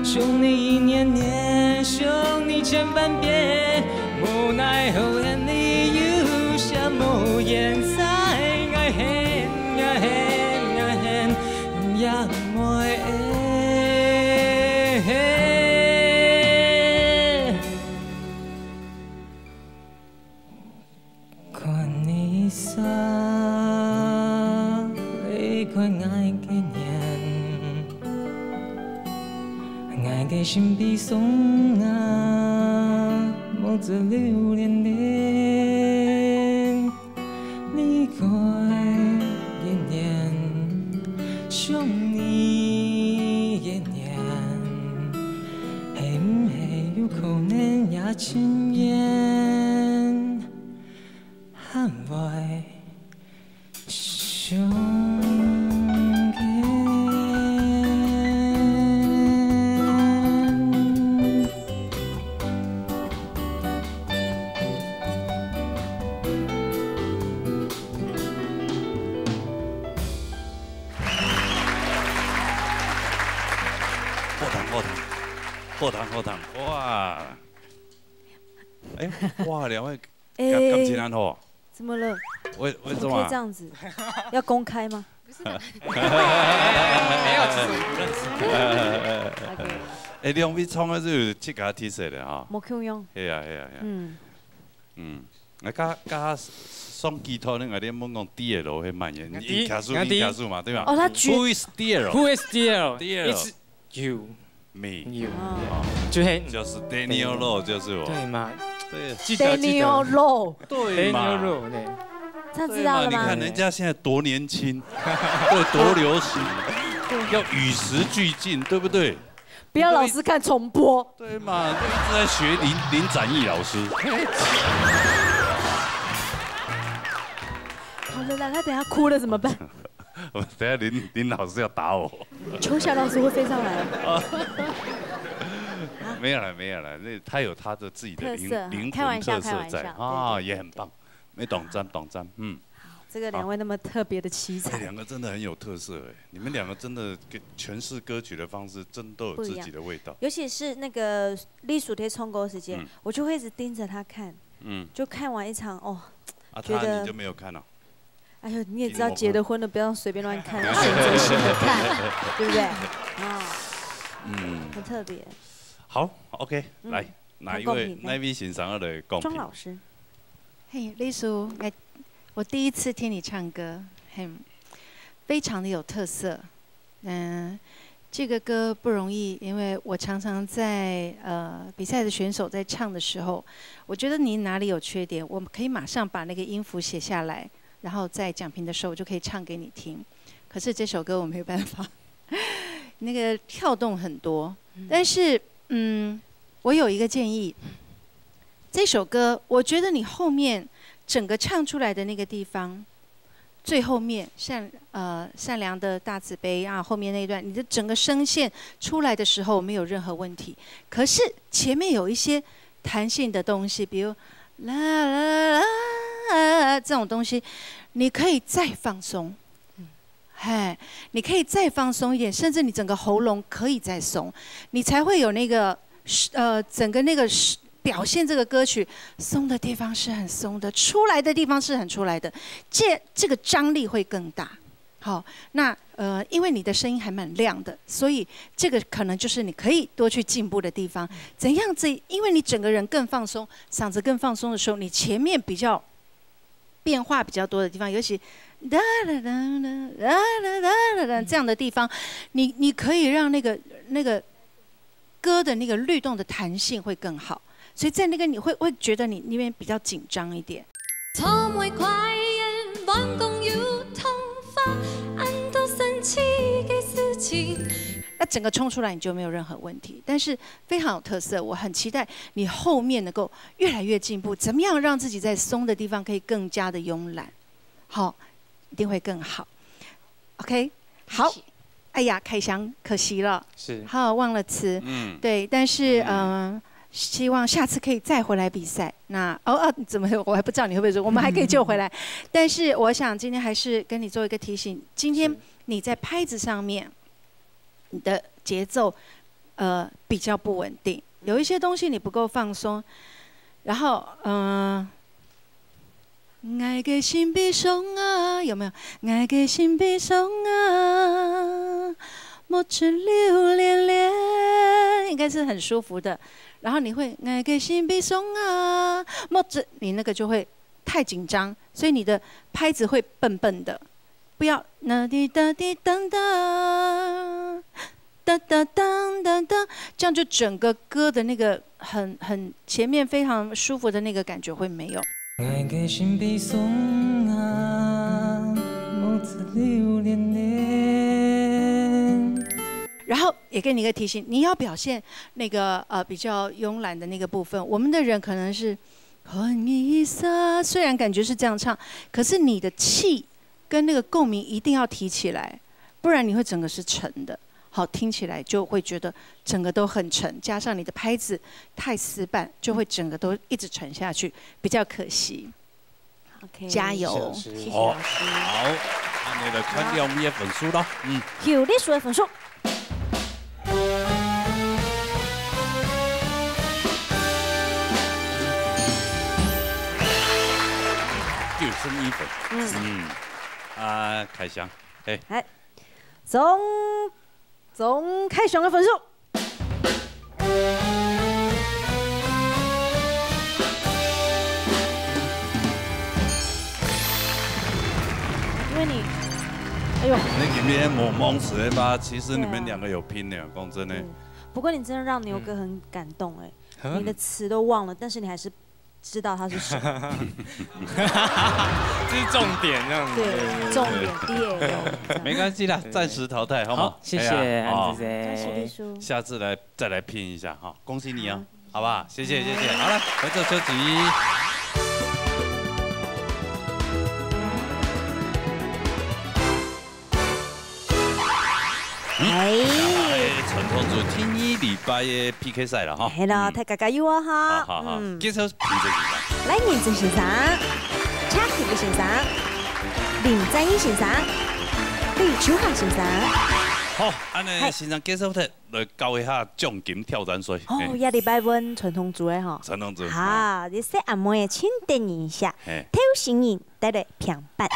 想你一年年，想你千万遍，无奈何眼里有下无言在爱恨呀恨呀恨呀莫爱。啥离开爱的年，爱的心被送啊，某次留恋恋，离开一年，想你一年，係唔係有可能也親眼？后堂，哇！哎，哇，两位感情很好。怎么了？为什么？可以这样子？要公开吗？不是，没有，其实我不认识。哎，两位创的是这个 T 恤的哈。冇用用。系啊。甲送吉他那个你们讲 DL 迄慢言，一卡数嘛，对吧？哦，他 Who is DL？ Who is DL？It's you。 Me， 就是 Daniel Low， 就是我。对嘛？对 ，Daniel Low， 对嘛？ Daniel Low， 这样知道了吗？你看人家现在多年轻，对，多流行，要与时俱进，对不对？不要老是看重播。对嘛？就一直在学林展毅老师。好了啦，他等下哭了怎么办？等下林老师要打我。秋霞老师会飞上来。没有了，那他有他的自己的灵魂特色在啊，也很棒。没懂赞，这个两位那么特别的奇才，两个真的很有特色哎，你们两个真的诠释歌曲的方式真都有自己的味道。尤其是那个历数贴冲沟时间，我就会一直盯着他看，就看完一场哦，觉得你就没有看了。哎呦，你也知道结了婚了，不要随便乱看，选择性的看，对不对？很特别。好 ，OK， 来，哪一位欣赏我的贡品？庄老师。嘿，丽叔，我第一次听你唱歌，非常的有特色。这个歌不容易，因为我常常在比赛的选手在唱的时候，我觉得你哪里有缺点，我们可以马上把那个音符写下来，然后在讲评的时候我就可以唱给你听。可是这首歌我没有办法，那个跳动很多。但是我有一个建议，这首歌我觉得你后面整个唱出来的那个地方，最后面善良的大慈悲啊，后面那一段你的整个声线出来的时候没有任何问题。可是前面有一些弹性的东西，比如啦啦啦这种东西，你可以再放松。你可以再放松一点，甚至你整个喉咙可以再松，你才会有那个整个那个表现这个歌曲松的地方是很松的，出来的地方是很出来的，这个张力会更大。好，那因为你的声音还蛮亮的，所以这个可能就是你可以多去进步的地方。怎样子？因为你整个人更放松，嗓子更放松的时候，你前面比较变化比较多的地方，尤其哒哒哒哒哒哒哒这样的地方，你可以让那个歌的那个律动的弹性会更好，所以在那个你会觉得你那边比较紧张一点。那整个冲出来你就没有任何问题，但是非常有特色，我很期待你后面能够越来越进步，怎么样让自己在松的地方可以更加的慵懒，好，一定会更好。OK， 好，哎呀，凯翔可惜了，是，好忘了词，对，但是希望下次可以再回来比赛。那怎么我还不知道你会不会说，我们还可以救回来。但是我想今天还是跟你做一个提醒，今天你在拍子上面，你的节奏比较不稳定，有一些东西你不够放松，然后爱的心比松啊，有没有？爱的心比松啊，莫只留恋恋，应该是很舒服的。然后你会爱的心比松啊，莫只你那个就会太紧张，所以你的拍子会笨笨的。不要那滴哒滴当当，哒哒当当当，这样就整个歌的那个很前面非常舒服的那个感觉会没有。爱的心比松啊，莫只留恋恋。然后也给你一个提醒，你要表现那个比较慵懒的那个部分。我们的人可能是很意思，虽然感觉是这样唱，可是你的气跟那个共鸣一定要提起来，不然你会整个是沉的。好，听起来就会觉得整个都很沉，加上你的拍子太死板，就会整个都一直沉下去，比较可惜。OK， 加油！谢谢老师。好，那你来看掉我们的分数咯。有历史的分数。救生衣粉。开箱，哎，总开箱的分数。因为你，哎呦，那里面猛死的吧？其实你们2个有拼的，讲真的。不过你真的让牛哥很感动哎，你的词都忘了，但是你还是知道他是谁。这是重点，这样子。对，重点第2。没关系啦，暂时淘汰，好吗？谢谢安子姐。下次再来拼一下哈，恭喜你啊，好不好？谢谢。好了，回座休息。传统组天一礼拜的 PK 赛了哈。系啦，大家加油啊哈！好，介绍评审先生。来，认真先生，恰克力先生，林赞英先生，李秋华先生。好，安尼先生介绍的来教一下奖金挑战赛。哦，下礼拜问传统组的哈。传统组。好，你说阿妹请等一下，挑新人带来平板。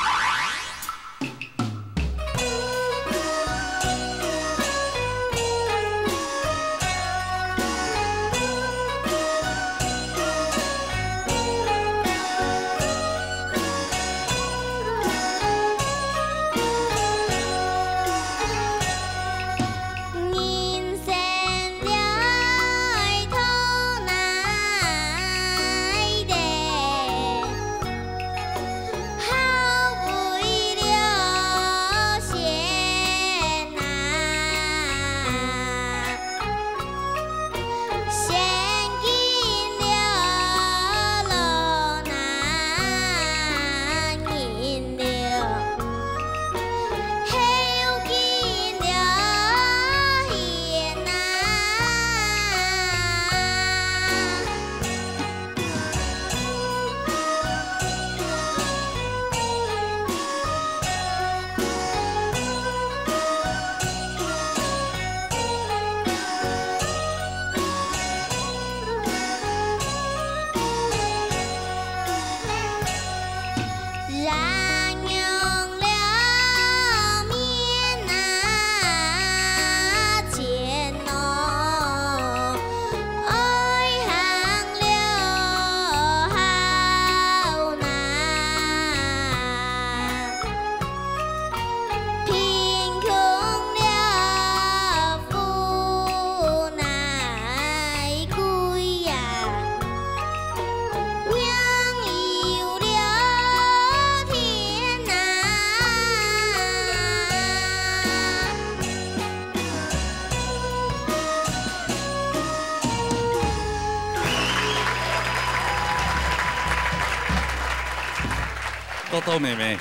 豆豆妹妹，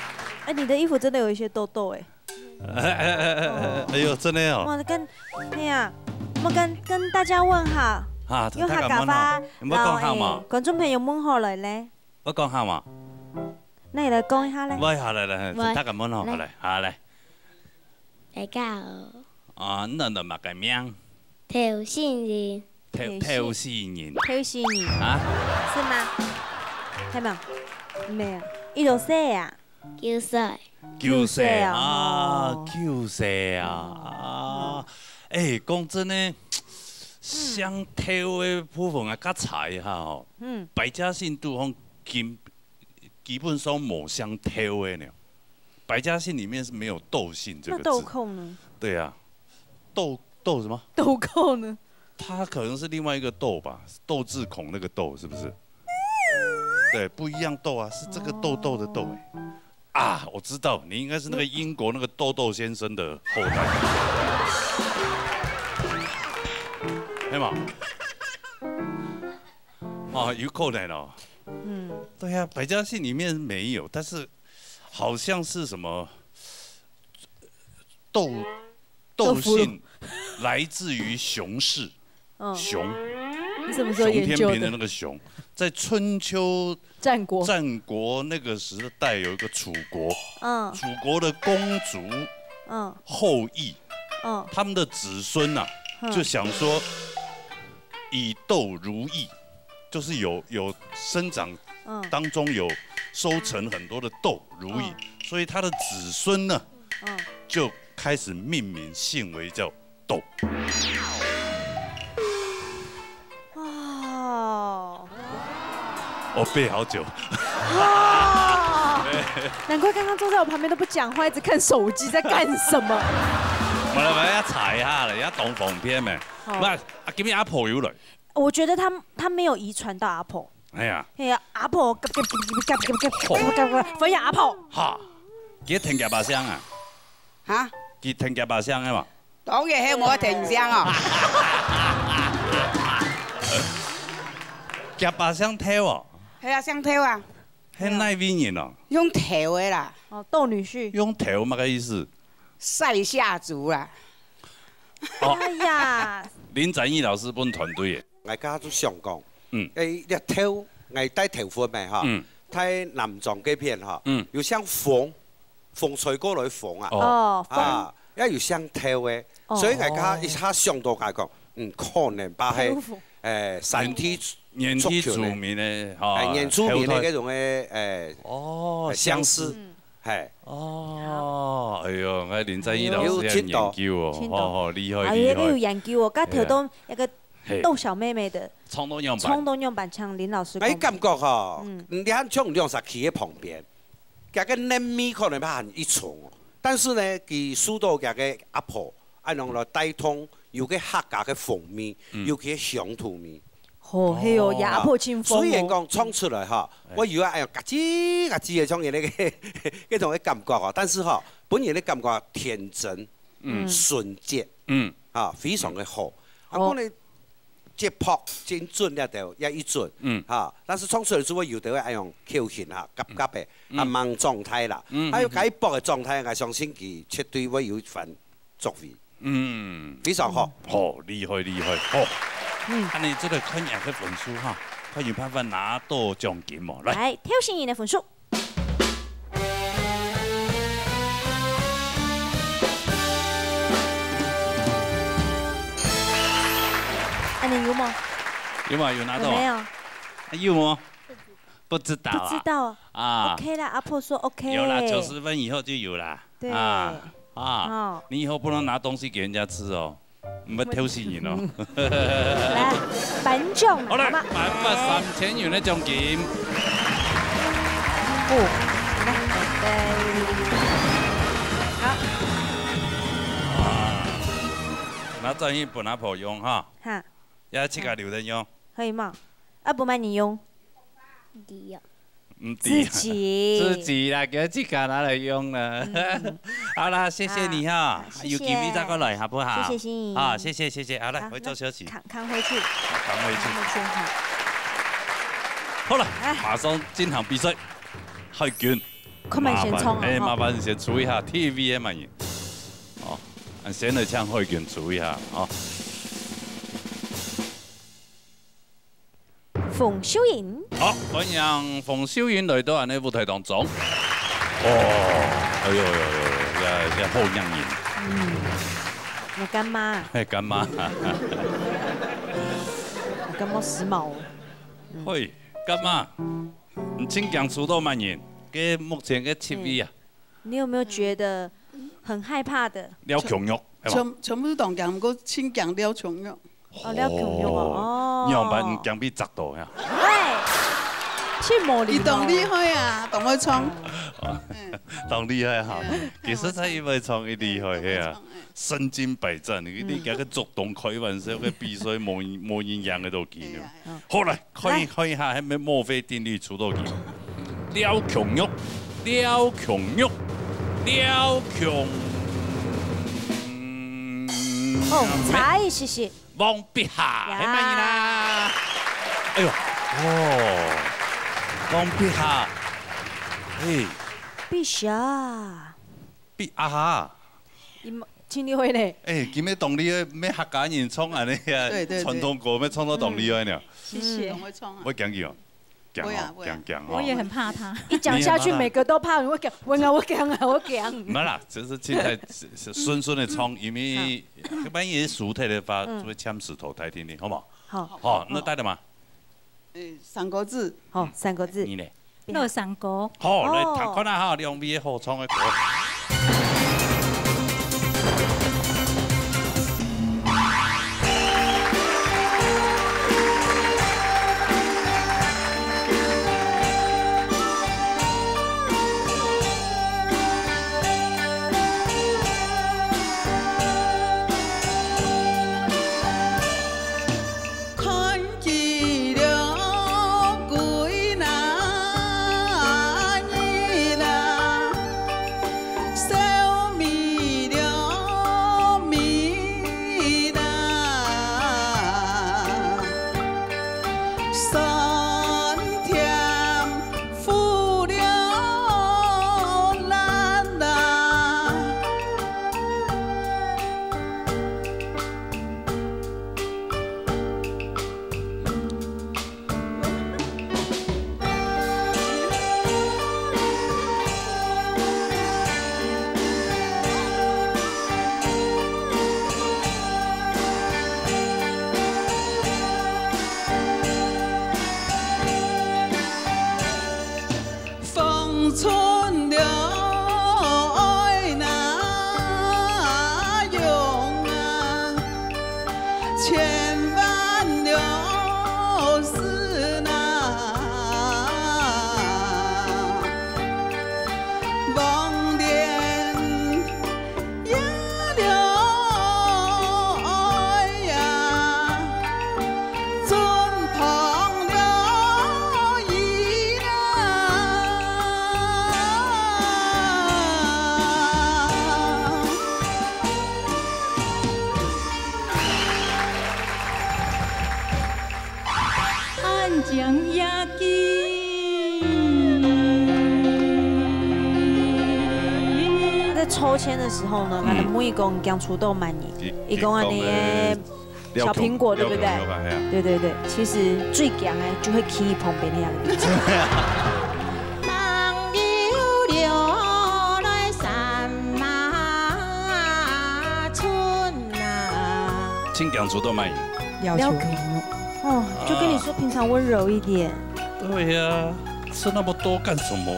哎，你的衣服真的有一些痘痘哎。哎呦，真的哦。我跟大家问好。啊，用客家話，觀眾朋友問好來咧。我講下嘛。那你來講一下咧。喂，下來，大家問好，下來。大家好。啊，那乜嘅名？挑新人。挑新人。挑新人。啊？是嗎？係咪？沒有。幾多歲啊？9歲。 9歲啊，9歲啊！哎，講真呢，想挑的部分啊，較差一下吼。百家姓都方基本上冇想挑的呢。百家姓裡面是沒有豆姓這個字。那豆蔻呢？對啊，豆什麼？豆蔻呢？它可能是另外一個豆吧，豆字孔那個豆是不是？对，不一样豆啊，是这个豆豆的豆哎。啊，我知道，你应该是那个英国那个豆豆先生的后代。对吗？啊，有可能哦。对呀，百家姓里面没有，但是好像是什么豆姓来自于熊氏，熊。你什么时候研究的？熊天平的那个熊，在春秋战国那个时代有一个楚国，楚国的公族，后裔，他们的子孙呐，就想说以豆如意，就是有生长当中有收成很多的豆如意，所以他的子孙呢，就开始命名姓为叫豆。哦，我背好久。难怪刚刚坐在我旁边都不讲话，一直看手机，在干什么？我来要查一下了，要懂逢片没？不，今日阿婆有来。我觉得他没有遗传到阿婆。哎呀，阿婆，分享阿婆。哈，佢聽夾把聲啊？嚇？佢聽夾把聲啊嘛？講嘢係冇得停聲啊！夾把聲跳啊？係啊，聲跳啊！係哪邊人啊？用跳的啦。哦，逗女婿。用跳乜嘅意思？賽下族啦。哎呀！林展毅老師本團隊嘅。大家都想講，誒日頭我帶頭髮咪嚇，睇南藏嗰片嚇，要像風吹過來風啊，啊，一要像跳嘅，所以大家一下想到嚟講，可能把係身體原體出名嘅，原出名嘅嗰種嘅相似。係哦，哎呦，我林展毅老師有研究哦，厲害厲害。係呢要研究哦，家頭都一個逗小妹妹的衝動樣板唱林老師。我感覺哈，你看唱兩隻企喺旁邊，佢個嫩米可能怕很一重，但是呢，佢輸到佢個阿婆，按樣來帶通，有個客家嘅風味，有個鄉土味。哦，係哦，阿婆清風。所以講唱出來哈，我以為哎呀，嘎吱嘎吱嘅唱嘢呢個嗰種嘅感覺啊，但是哈，本人嘅感覺天真、純潔，非常嘅好。啊，講你節拍真準一條一準，但是唱出來之後有啲會用口型啊，急急嘅啊慢狀態啦，還有解搏嘅狀態，我相信佢絕對會有一番作為。非常好。好，厲害厲害，好。那你這個看兩個分數哈，看有辦法拿到獎金哦。來，挑選你的分數。你有嗎？有嗎？有拿到？沒有。有嗎？不知道。不知道啊。OK 啦，阿婆說 OK。有啦，90分以後就有啦。對。你以後不能拿東西給人家吃哦。唔係挑釁人哦。來，頒獎。好啦，頒發3000元嘅獎金。好。那這一本阿婆用哈。哈。要7個留人用。可以嗎？啊，不賣你用。你用。自己啦，給自己拿來用啦。好啦，謝謝你哈，有機會再過來，好不好？謝謝心怡。好，謝謝，好啦，回做休息。扛回去。扛回去。好了，馬上進行比賽，開卷。麻煩你先出一下 TV 嘅問題。哦，先嚟唱開卷出一下，哦。馮秀瑩，好，歡迎馮秀瑩來到我哋舞台當中。哦，哎呦，好養眼。我乾媽。係乾媽。我乾媽時髦。嘿，乾媽，你請講出道滿年，嘅目前嘅TV啊。你有沒有覺得很害怕的？廖強玉。全部都講過，請講廖強玉。哦，廖強玉哦。樣板唔講比10度呀。喂，去模擬。你懂厲害啊，懂會唱。懂厲害哈，其實真係會唱嘅厲害嘅啊，身經百戰，你而家嘅足動開玩笑嘅比賽冇人贏嘅都見了。好啦，看一下係咪墨菲定律出到幾？廖強玉，哦，才謝謝。王碧霞，係咪啦？哎呦，哦，王碧霞，嘿，碧霞，碧啊哈，請你回嚟。誒，今日動力咩客家人唱啊？你啊，傳統歌咩唱到動力呢？謝謝，我會唱啊。我講佢哦，講。我也很怕他。一講下去，每個都怕。我講。唔係啦，就是現在順順的唱，因為一般也熟態的話，就會簽石頭台聽聽，好唔好？好。好，那帶了嗎？3個字。好，3個字。你呢？乐山歌。好，来读看下哈，两位合唱的歌。抽签的时候呢，俺的每公讲出豆满年，一共安尼小苹果，对不对？对对对，其实最强的就会起旁边那样的。请讲出豆满年。了解哦，就跟你说平常温柔一点。对呀，吃那么多干什么？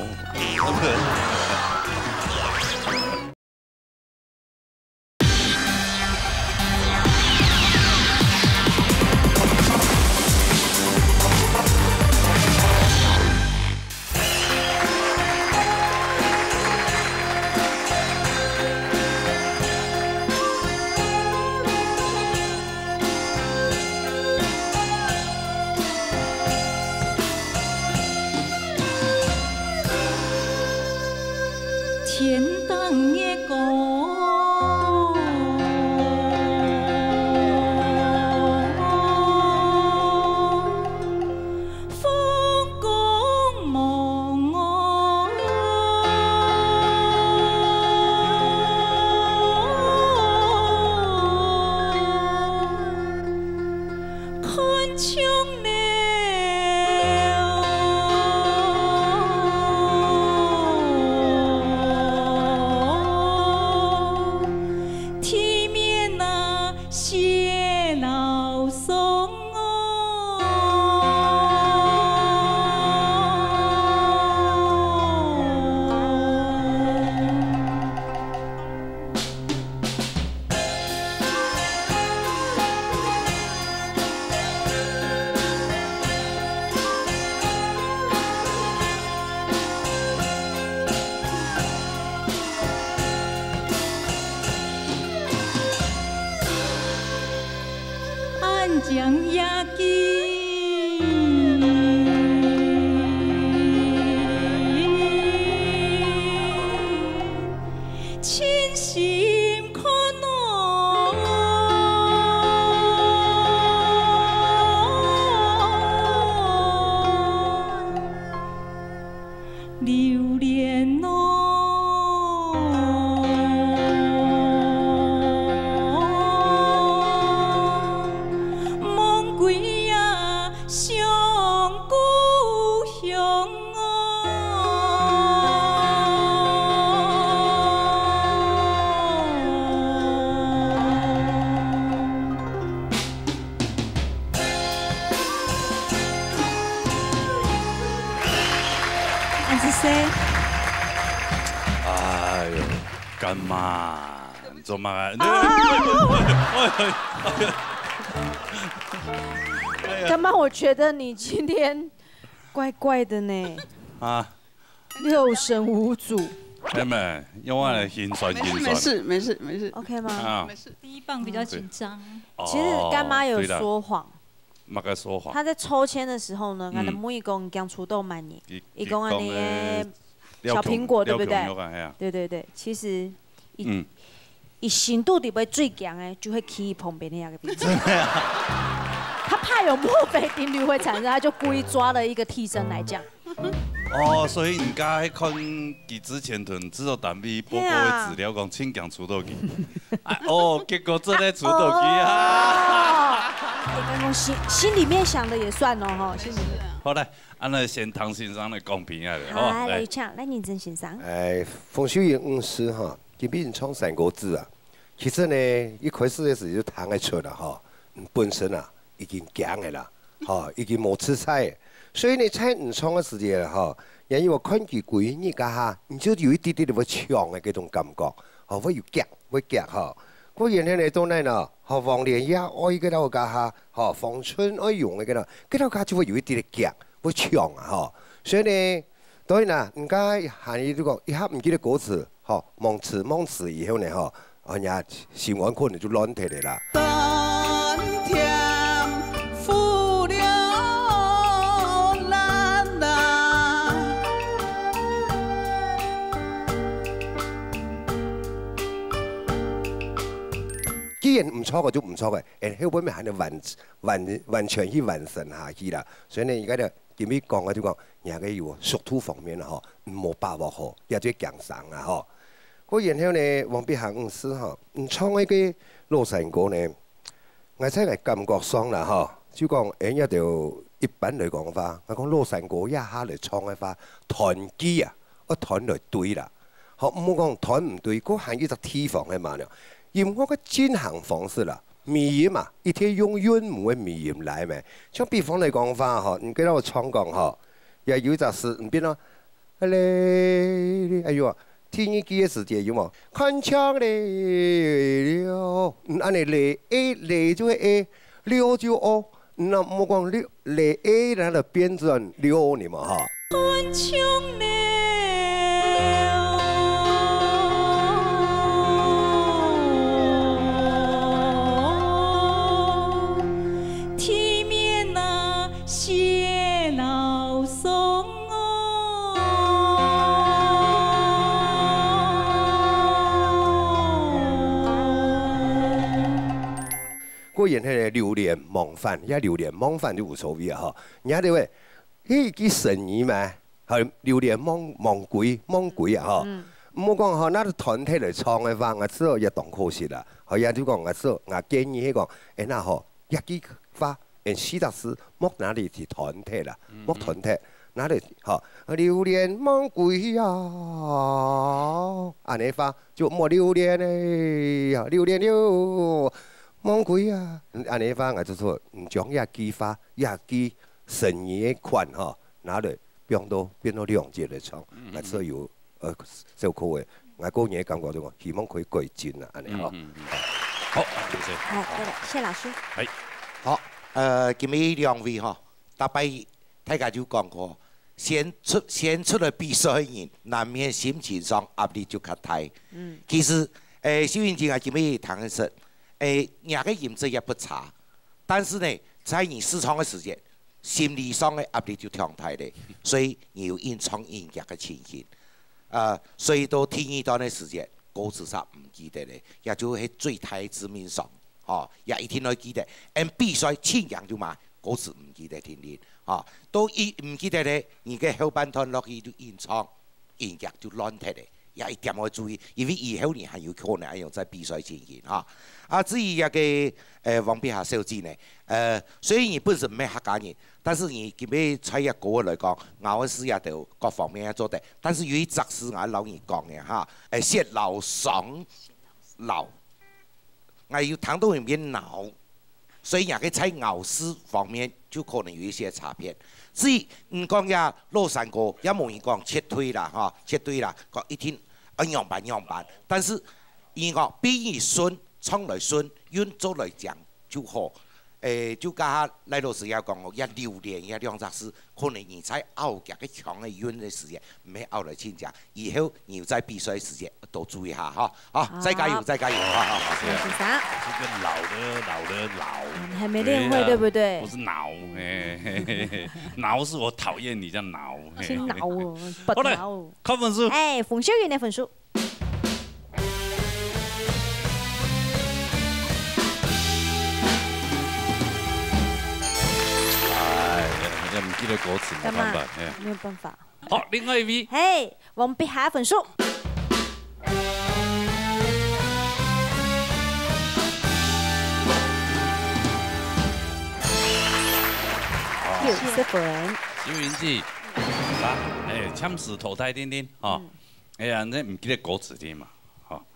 天当的歌，风光梦看秋了。将牙记，亲心可暖，留恋哦。安子 C。哎呦，干妈，你做嘛？干妈，我觉得你今天怪怪的呢。啊。六神无主。妹妹，用我来心酸心酸。没事。OK 吗？啊。没事。第一棒比较紧张。其实干妈有说谎。嘛该说谎。他在抽签的时候呢，他的每一公刚出豆满年，一公安的小苹果，对不对？对。其实以程度底为最强的，就会起旁边那个比赛。他怕有墨菲定律会产生，他就故意抓了一个替身来讲。哦，所以人家看佢之前同制作单位报告的资料讲，请强出道机。哦，结果真的出道机啊！我心里面想的也算哦，哈，心里面。好来，安尼先唐先生来公平下好，来唱，来认真欣赏。冯秀英老师哈，基本唱三个字啊。其实呢，一开始的时候就弹得出啦哈，本身啊已经强的啦，哈，已经冇吃菜。所以你在唔唱嘅時間哈，因為我看佢鬼你家下，你就有一啲啲會唱嘅嗰種感覺，哦，會夾哈。我原先嚟到呢啦，哈，黃連呀愛嗰度家下，哈，芳春愛用嘅嗰度家就會有一啲啲夾，會唱啊哈。所以呢，當然啦，人家喊你呢個一下唔記得歌詞，哈，忘詞以後呢，哈，人家唱完可能就亂睇嚟啦。既然唔錯嘅就唔錯嘅，誒，後尾咪喺度完全去完成下去啦。所以呢，而家就前面講嘅就講，人家要屬土方面啦，嗬，冇把握好，也最強上啦，嗬。嗰然後呢，王必行老師嗬，唱嗰個羅山歌呢，我真係感覺上啦，嗬，就講一條一般嚟講法，我講羅山歌一下嚟唱嘅話，彈機啊，我彈嚟對啦，嗬，唔好講彈唔對，嗰係一個地方嘅嘛呢。用我個進行方式啦，語言嘛，一天用韻母嘅語言嚟咪。像比方嚟講法嗬，你記得我唱講嗬，又有隻詩唔變咯，哎呦，天一幾嘅時節有冇？看槍嚟了，安尼嚟 A 嚟就係 A， 了就 O， 那冇講嚟 A 那就變成了你嘛哈。看槍嚟。果然係流連忘返，而流連忘返就無所謂啊！嗬，人家哋話，咦，幾神語嘛，係流連忘歸啊！嗬，唔好講嗬，那個團體嚟唱嘅話，我知道也當可惜啦。係呀，就講我知道，我建議係講，那嗬，一句話，四大師莫哪裡是團體啦，莫團體，哪裡嗬，流連忘歸啊！安尼話就莫流連咧，流連了。忘歸啊！安尼話我就說，將一句話、一句神語嘅款吼，拿嚟變到兩節嚟唱，我所有小可嘅，我個人感覺就講，希望可以改進啦，安尼嗬。好，謝謝。好，對了，謝老師。係。好，今日兩位嗬，大概大家就講過，先出嚟比賽嘅人，難免心情上壓力就較大。其實小燕姐啊，今日談嘅是。兩個音質也不差，但是呢，在你試唱嘅時間，心理上嘅壓力就強大咧，所以你要演唱音樂嘅情形。所以到聽一段嘅時間，歌詞上唔記得咧，也就喺最大嘅致命傷，也一定要記得。比賽千樣就嘛，歌詞唔記得聽練，都唔記得咧，你嘅後半段落去就演唱音樂就亂踢咧。也一定要注意，因為以後你還有可能用在比賽情形嚇。至於一個王必霞小姐呢，雖然你本身唔係客家人，但是你今日在一個嚟講，我嘅事業就各方面做得。但是有一則事我老人講嘅嚇，泄老爽老，我要談到入面腦，所以人嘅在咬絲方面就可能有一些差别。至于讲呀，乐山歌也无伊讲切推啦，切推啦，讲一听样板，但是伊讲比喻顺，唱来顺，韵做来讲就好。就甲赖老师也讲哦，也榴莲也两只是可能你在拗夹个强的韵的时间，唔系拗来亲讲。以后你在比赛时间多注意下哈，好，再加油，再加油啊！谢谢啥？这个老的老，你还没练会对不对？我是挠，挠是我讨厌你这样挠。真挠哦，不挠。考分数。冯秀云的分数。唔记得歌词，没办法，没有办法。好，另外一位，嘿，王碧霞分数。60分。小云子，签字淘汰点点，哎呀，你唔记得歌词的嘛，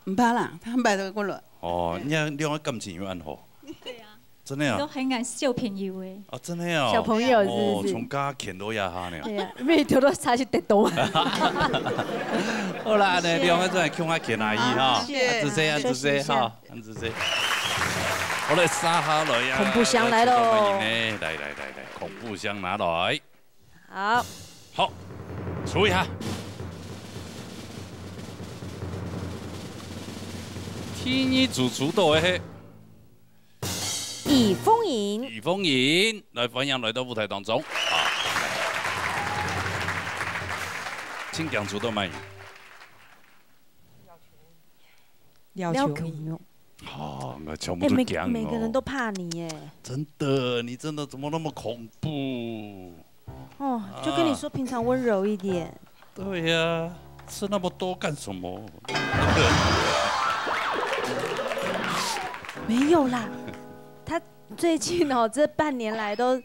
唔怕啦，他买到过了。哦，你两个感情有安好？对啊。真的啊！都很爱小朋友诶。哦，真的哦。小朋友是不是？从家牵到呀哈呢。对啊，每条都差是得多。好啦，呢两个真系强下牵阿姨哈，安子姐哈，安子姐。好嘞，撒下来呀！恐怖箱来喽！来，恐怖箱拿来。好，数一下。天意主厨到的。易风吟，来欢迎来到舞台当中。请讲出的满意。廖琼玉。我全部都讲每个人都怕你耶。真的，你真的怎么那么恐怖？哦，就跟你说平常温柔一点。对呀，吃那么多干什么？没有啦。他最近哦，这半年来都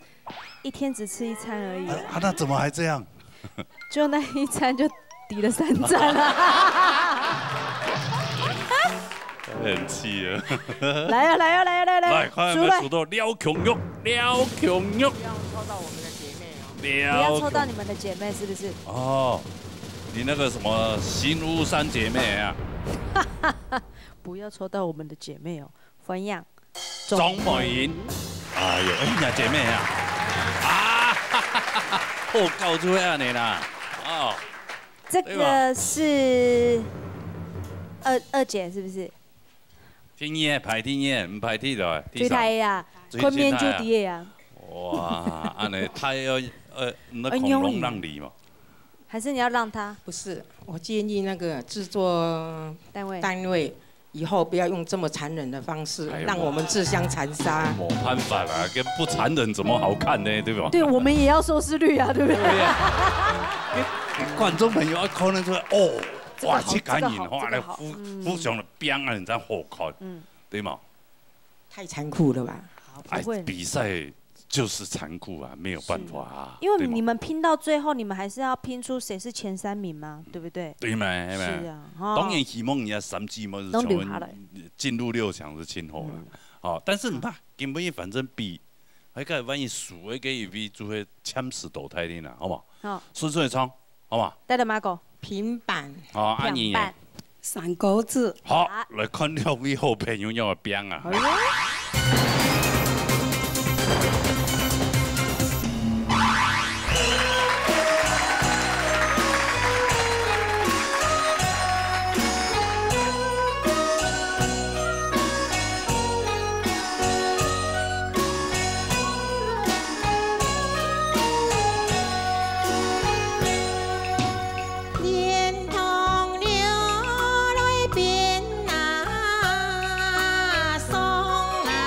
一天只吃1餐而已。那怎么还这样？就那1餐就抵了3餐了。很气啊！来，快数到廖琼玉。不要抽到我们的姐妹哦。不要抽到你们的姐妹，是不是？哦，你那个什么新屋三姐妹啊？不要抽到我们的姐妹哦，分样。钟美莹，哎呦，你姐妹啊！好搞出来你啦！哦，这个是二姐是不是？天野排天野，唔排天的。最太呀，昆明就第呀。哇，安尼太要那恐龙让梨嘛？还是你要让他？不是，我建议那个制作单位。以后不要用这么残忍的方式，让我们自相残杀。没办法啦，跟不残忍怎么好看呢？对吧？对，我们也要收视率啊，对不对？对呀。观众朋友要可能说哦，哇，这感人哇，来互相的拼啊，你才好看，对吗？太残酷了吧？不会。比赛就是残酷啊，没有办法啊。因为你们拼到最后，你们还是要拼出谁是前3名嘛，对不对？对嘛，是啊。当然希望人家3季末是进入6强是今后了。哦，但是唔怕，根本反正比，还个万一输的给一位就会签死淘汰的啦，好不好？好。顺顺的唱，好不好？带着马狗平板。好，阿妮。3个字。好，来看2位好朋友要拼啊。送啊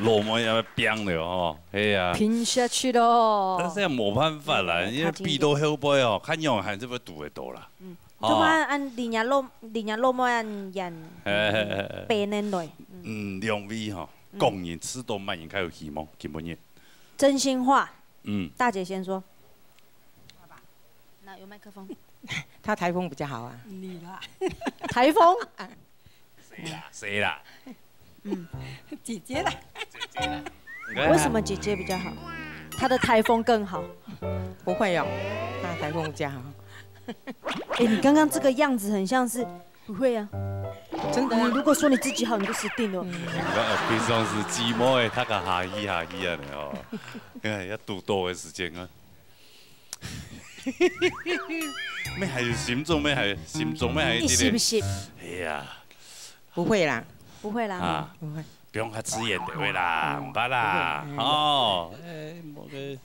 落寞要变了哦，嘿呀，拼下去咯。但是也没办法啦，因为比到后背哦，看样还是不赌得多啦。咁啊，按年日落寞按人8年來。兩位哈，公然吃到慢應該有希望，基本嘢。真心話。大姐先說。好吧，那有麥克風。他台風比較好啊。你啦。台風。誰啦？姐姐啦。為什麼姐姐比較好？她的台風更好。不會哦，她台風比較好。哎，你剛剛這個樣子很像是不會啊。真的。你如果說你自己好，你就死定了。平常是寂寞的，他個下意啊哦，要多多的時間啊。咩係心中咩係心中咩係？你是不是？哎呀，不會啦。不會啦。啊，不會。不用他吃鹽就會啦，唔怕啦。哦，冇嘅。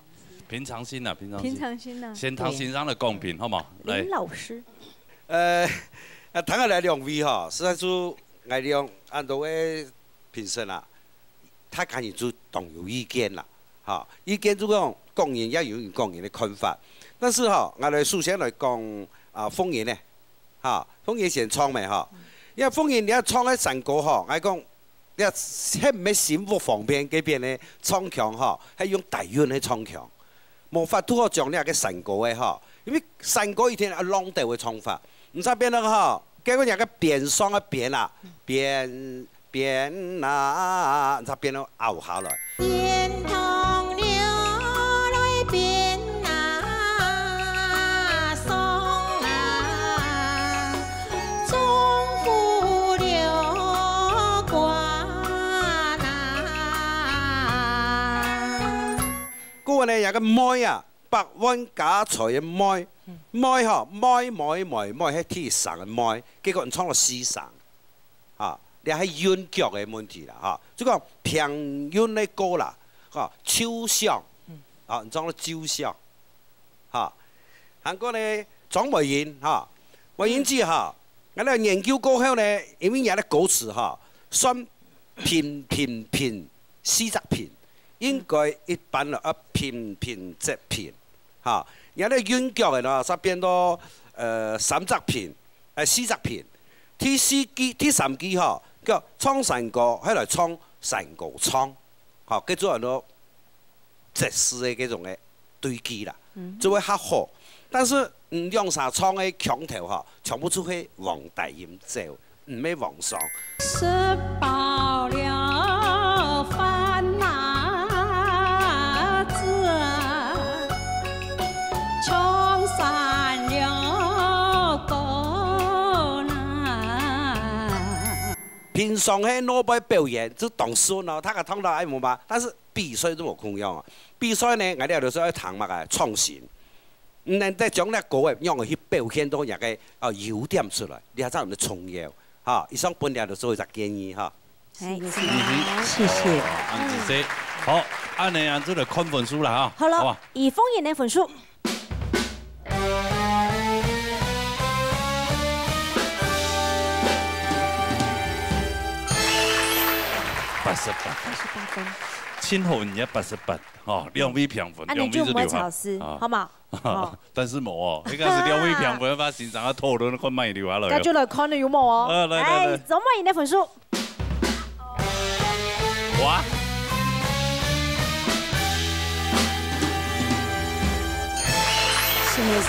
平常心啦，平常心啦，先討欣賞的公平，好冇？林老師，聽下來兩位哈，實在是我哋按到嘅評審啦，他當然就都有意見啦，哈，意見就講公認也有公認的看法，但是哈，我哋首先來講啊，風言呢，哈，風言先創咪哈，因為風言你一創喺成個哈，我講。你係唔係心腹方面嗰邊咧創強哈，係用大運去創強，無法突破將你嘅成果嘅哈，因為成果一天係浪掉嘅創法，唔使變啦哈，結果人家變雙一變啦，變啊，唔使變到拗下來。嗰個咧有個麥啊，百萬家財嘅麥，麥嗬，麥喺天上嘅麥，結果人創咗四神，嚇，你係韻腳嘅問題啦，嚇，即係平韻嘅歌啦，嚇，抽象，啊，人創咗抽象，嚇，韓國咧張維賢嚇，維賢之後，我哋研究過後咧，因為有啲歌詞嚇，算平40片。应该一般了平平仄平，哈。而咧韻腳嘅咯，煞變到30片，40片。第三句吼叫創山歌，喺來創山歌創，吼叫做咯仄詩嘅嗰種嘅對句啦，就會較好。但是兩三創嘅腔調吼，唱不出去黃大音調，唔咩黃爽。吃飽了飯拿子，衝散了歌啦。平常喺攞杯表演就當順咯，他個通到愛冇嘛，但是比賽都冇空樣啊。比賽呢，我哋有時候要談乜嘅創新。唔能再將那歌嘅用去表現到一個優點出來，你係真係重要嚇。以上本來就做一個建議嚇。謝謝。安子生，好，按你樣子嚟看分數啦嚇。好了，以風言的分數。88分。前後人家88，哦，2位評分，2位是6號，好嘛？但是冇哦，呢個是2位評分，把現場嘅討論看賣留下來。跟住來看你有冇哦。來，總滿意的分數。哇！是咩事？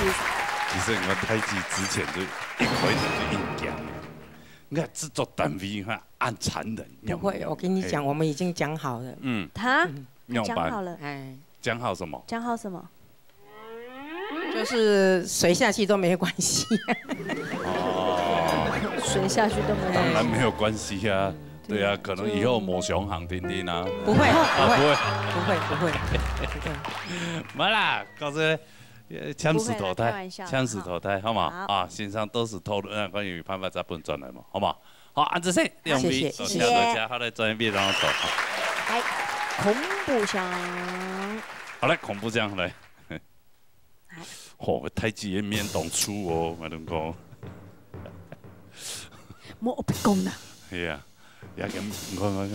其實我睇住之前就一開始就硬講。你看製作單位哈，按殘忍。不會，我跟你講，我們已經講好了。他講好了。講好什麼？講好什麼？就是水下去都沒關係。水下去都沒關係。當然沒有關係啊，對啊，可能以後某雄行天天啊。不會，不會。沒啦，告訴你，槍死投胎，槍死投胎，好嘛？啊，線上都是討論關於潘發雜本轉來嘛，好嘛？好，安子生，2位，多謝，好嘞，專業別讓我走。來，恐怖獎。好嘞，恐怖獎來。哦，太極嘅面動粗哦，我同講。冇我不講啦。係啊，也咁唔該唔該。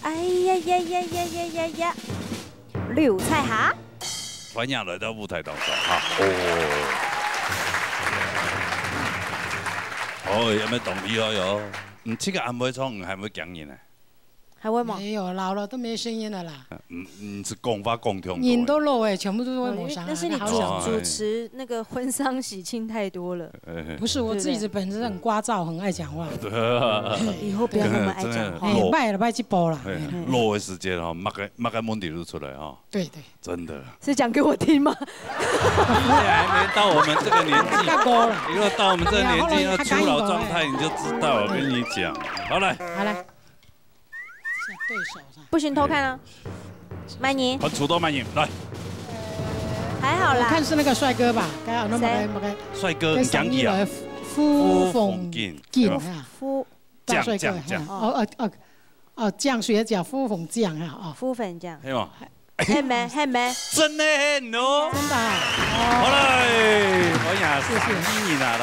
哎呀呀呀呀呀呀呀！劉彩霞，歡迎來到舞台當中嚇。哦，有咩動力可有？唔知個暗妹廠係咪講嘢呢？還會嗎？沒有，老了都沒聲音了啦。是講法講通。人都老哎，全部都會抹傷。但是你主持那個婚喪喜慶太多了。不是，我自己本身很聒噪，很愛講話。以後不要那麼愛講話。賣了賣去包了。老的時間哈，擘個問題就出來哈。對對。真的。是講給我聽嗎？還沒到我們這個年紀。如果到我們這個年紀要初老狀態，你就知道。我跟你講，好來。好來。對手不行，偷看啊！曼妮，很主動，曼妮來。還好啦。我看是那個帥哥吧？誰？帥哥講嘢啊。傅鳳健，傅大帥哥。哦，醬學長傅鳳醬啊，哦，傅粉醬。係嘛？係咩？係咩？真的很哦。真的。好嘞，我呀3年啦，來。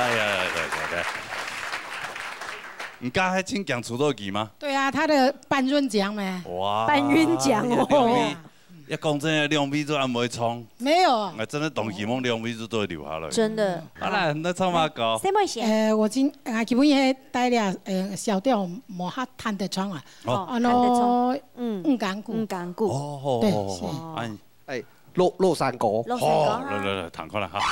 你剛才聽講出道記嗎？對啊，他的搬運獎咩？哇！搬運獎哦！一講真嘅，2位都還沒衝。沒有。我真的當希望2位都留下來。真的。好啦，那唱乜歌？什麼先？我基本係帶了小調莫哈彈得唱啊。哦。五感鼓。哦。對。哎，洛山歌。好，來，彈開啦嚇。愛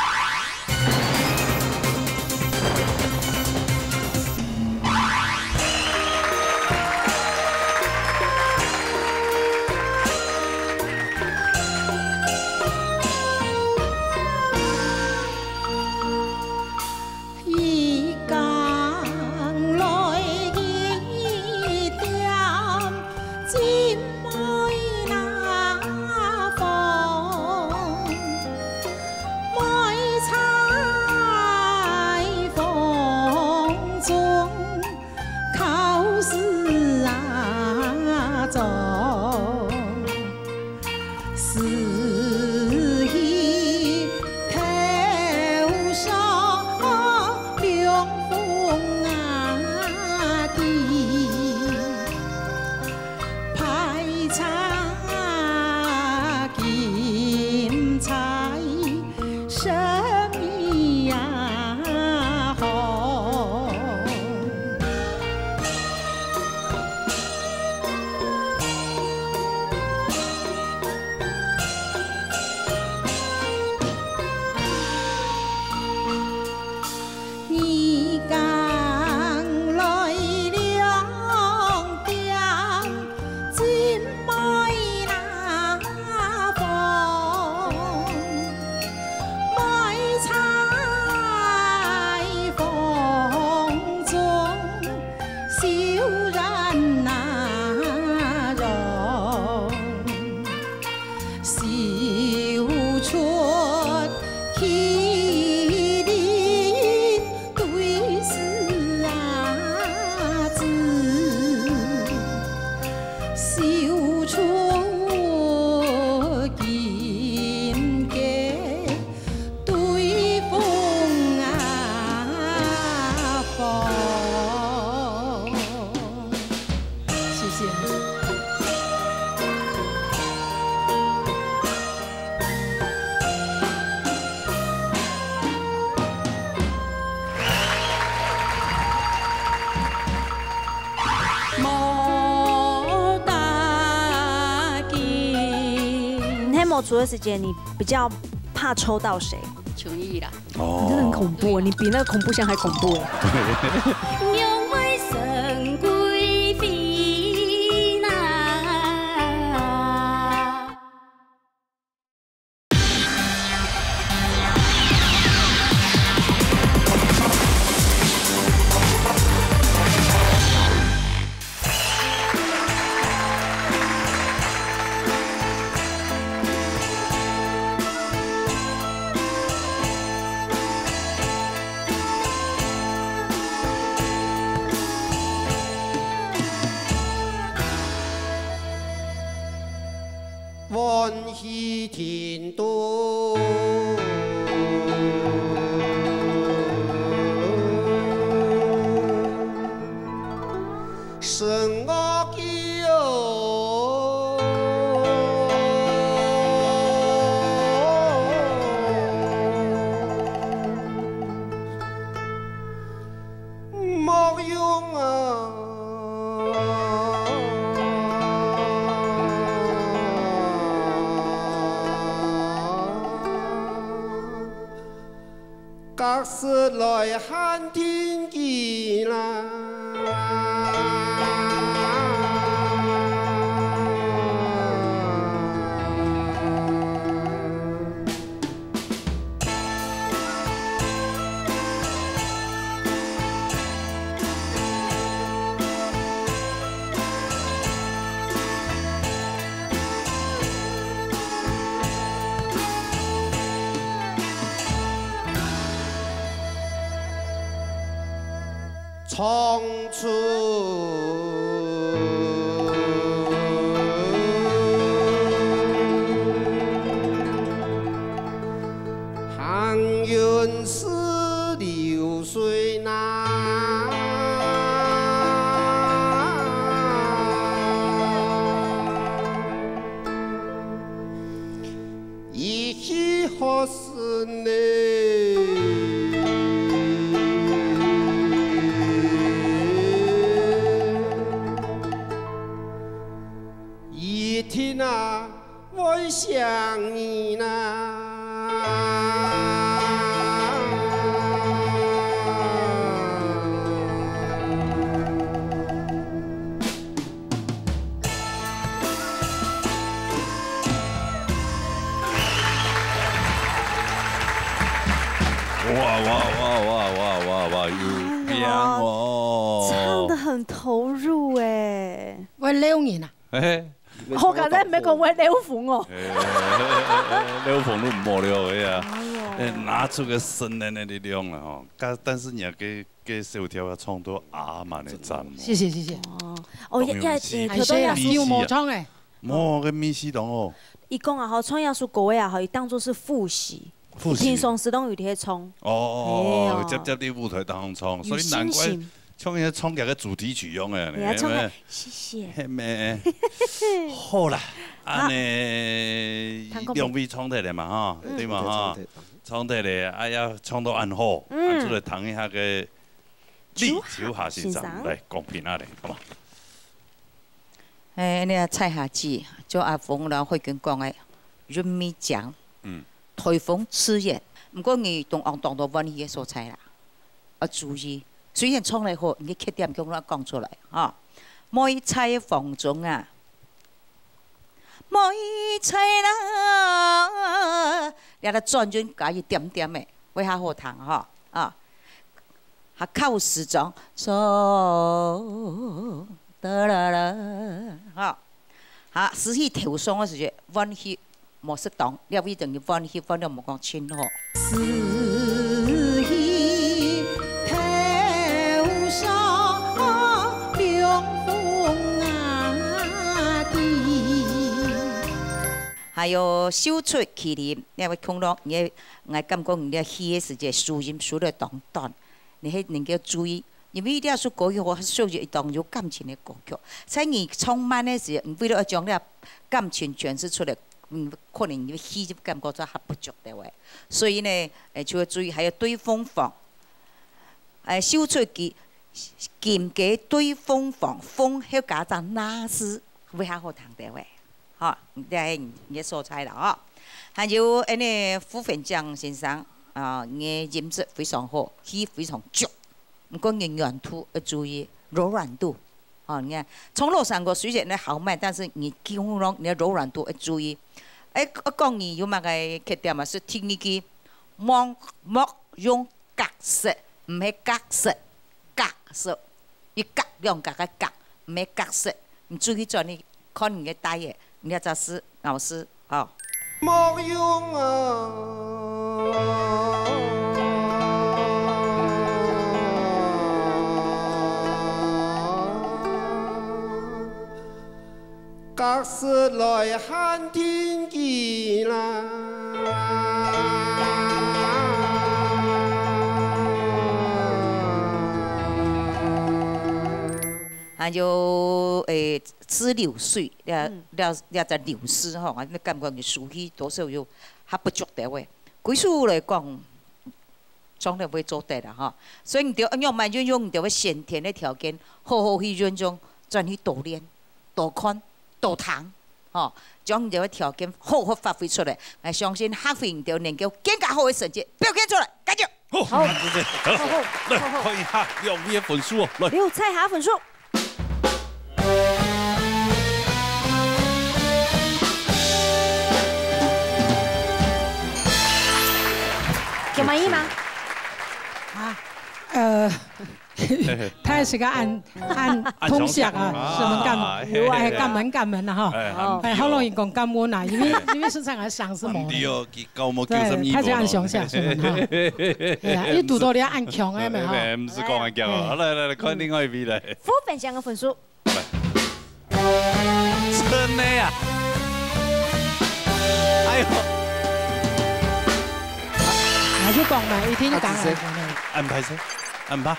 么楚卫师姐，你比较怕抽到谁？琼艺啦。哦，你真的很恐怖，你比那个恐怖箱还恐怖哎。让我神归避难。万喜天都，神我叫，莫用啊！隔世來看天見啦。청춘航运似流水那，一起何时呢？天啊，我想你呢。哇，有香哦！唱得很投入哎。我撩人啊！我剛才沒講我撩鳳哦。撩鳳都唔無聊嘅啊！拿出個神人的力量啊！吼，但是你要給小條要唱到阿曼的讚。謝謝。哦，一佢都要要冇唱誒。冇個密西當哦。伊講啊，吼，創藝術各位啊，吼，伊當作是複習。平常時都有啲衝。哦，接啲舞台當中唱，所以難怪。唱嘢唱嘅主題曲用嘅，你唱嘅，謝謝。係咩？好啦，安尼兩位唱得嚟嘛，嗬，對嘛嗬，唱得嚟，哎呀，唱到暗好，按出嚟彈一下嘅立秋下欣賞，嚟公平下嚟，好嘛？你啊蔡下子，做阿鳳啦，會跟講嘅人民獎，颱風刺眼，唔過你同昂當到溫嘅所在啦，要注意。雖然唱嚟好，你缺點叫我講出來啊！每菜房中啊，每菜啦，你嚟轉轉加一點點嘅，會較好聽嗬啊！下靠時鐘，嗦得啦嚇嚇，時起頭上嘅時節，溫氣冇適當，你一定要溫氣溫到冇講清嗬。還有秀出麒麟，你會看到我感覺你戲嘅時節輸音輸得當當，你係能夠注意，因為呢啲首歌曲我需要一段有感情嘅歌曲，在你唱慢嘅時候，為了將你感情詮釋出來，可能你戲就感覺就還不足的喂，所以呢，就要注意，還有對風房，秀出劍嘅對風房，風要加上那絲，會較好聽的喂。好，你係你所猜啦哦。还有傅粉江先生啊，伊音质非常好，气非常足。不过你软度要注意柔软度。哦，你看从洛杉矶虽然咧豪迈，但是你基本上你的柔软度要注意。我讲你有乜个缺点嘛？是听你嘅莫用格式，唔係格式，格式，要格用格嘅格，唔係格式。你注意咗你看你嘅打嘢，你要就是老師哦。莫用啊，格式來喊天意啦。还有支流水，了只流失吼，我感觉你书气多少有还不足的位。归属来讲，总係會做得啦吼。所以你要用慢運用，你要先天的條件，好好去運用，轉去多練、多看、多聽，吼，將你的條件好好發揮出來。我相信學會就能夠更加好的成績表現出來，加油！好，來看一下有咩分數哦，來。刘彩霞分數。有滿意嗎？他是個按通識啊，什麼感恩啊哈，好容易講感恩啊，因為時常係想什麼？對，他是按上下什麼哈？你讀到你要按強嘅咪哈？唔是講按強啊，來看另外一邊來。傅粉江嘅分數。真的呀！哎呦！我就講嘛，一聽就講了。安排先，安排。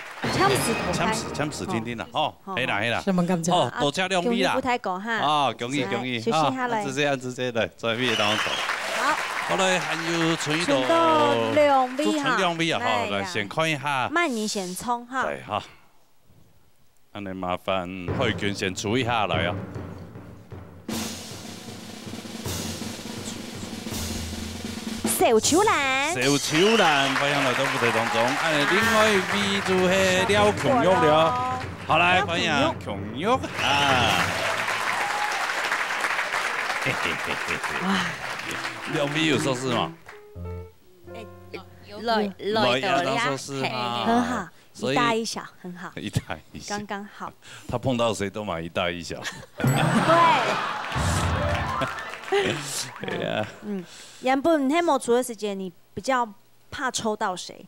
참時聽聽啦，哦，係啦。什麼感覺？哦，多謝兩位啦。不太講哈。哦，恭喜，休息下來。直接來，在邊當中。好。好來，還有存到兩位哈。兩位啊，好，來先看一下。慢你先衝哈。對哈。咁你麻煩開卷先除一下來啊。小秋蘭，歡迎來到舞台當中。另外一位就係廖瓊玉了。好來，歡迎瓊玉啊！兩位有收視嗎？來當收視啊，很好，一大一小，很好，一大一小，剛剛好。他碰到誰都買一大一小。對呀，原本黑魔除的時間，你比較怕抽到誰？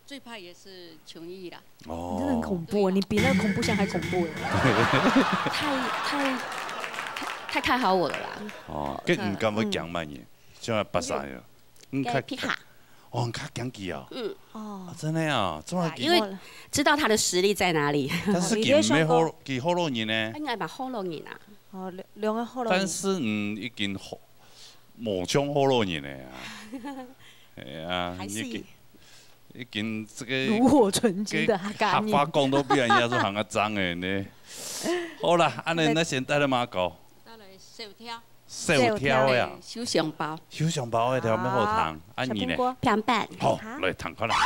最怕也是瓊藝啦。哦，你真的很恐怖，你比那個恐怖箱還恐怖。太看好我了啦。哦，佢唔敢去講乜嘢，將佢拔晒啊。該皮卡。哦，較講佢啊。哦。真的啊，因為知道他的實力在哪裡。但是佢咩好，佢好多年呢？應該嘛好多年啊。哦，兩個好多。但是已經無將好多年嘞啊。係啊，已經這個爐火純青的概念。客話講到俾人家做行個髒嘅呢。好啦，安尼那先帶嚟馬告。帶嚟小條。小條呀。小香包。小香包嗰條咩好糖？安妮呢？平板。好，嚟彈開啦。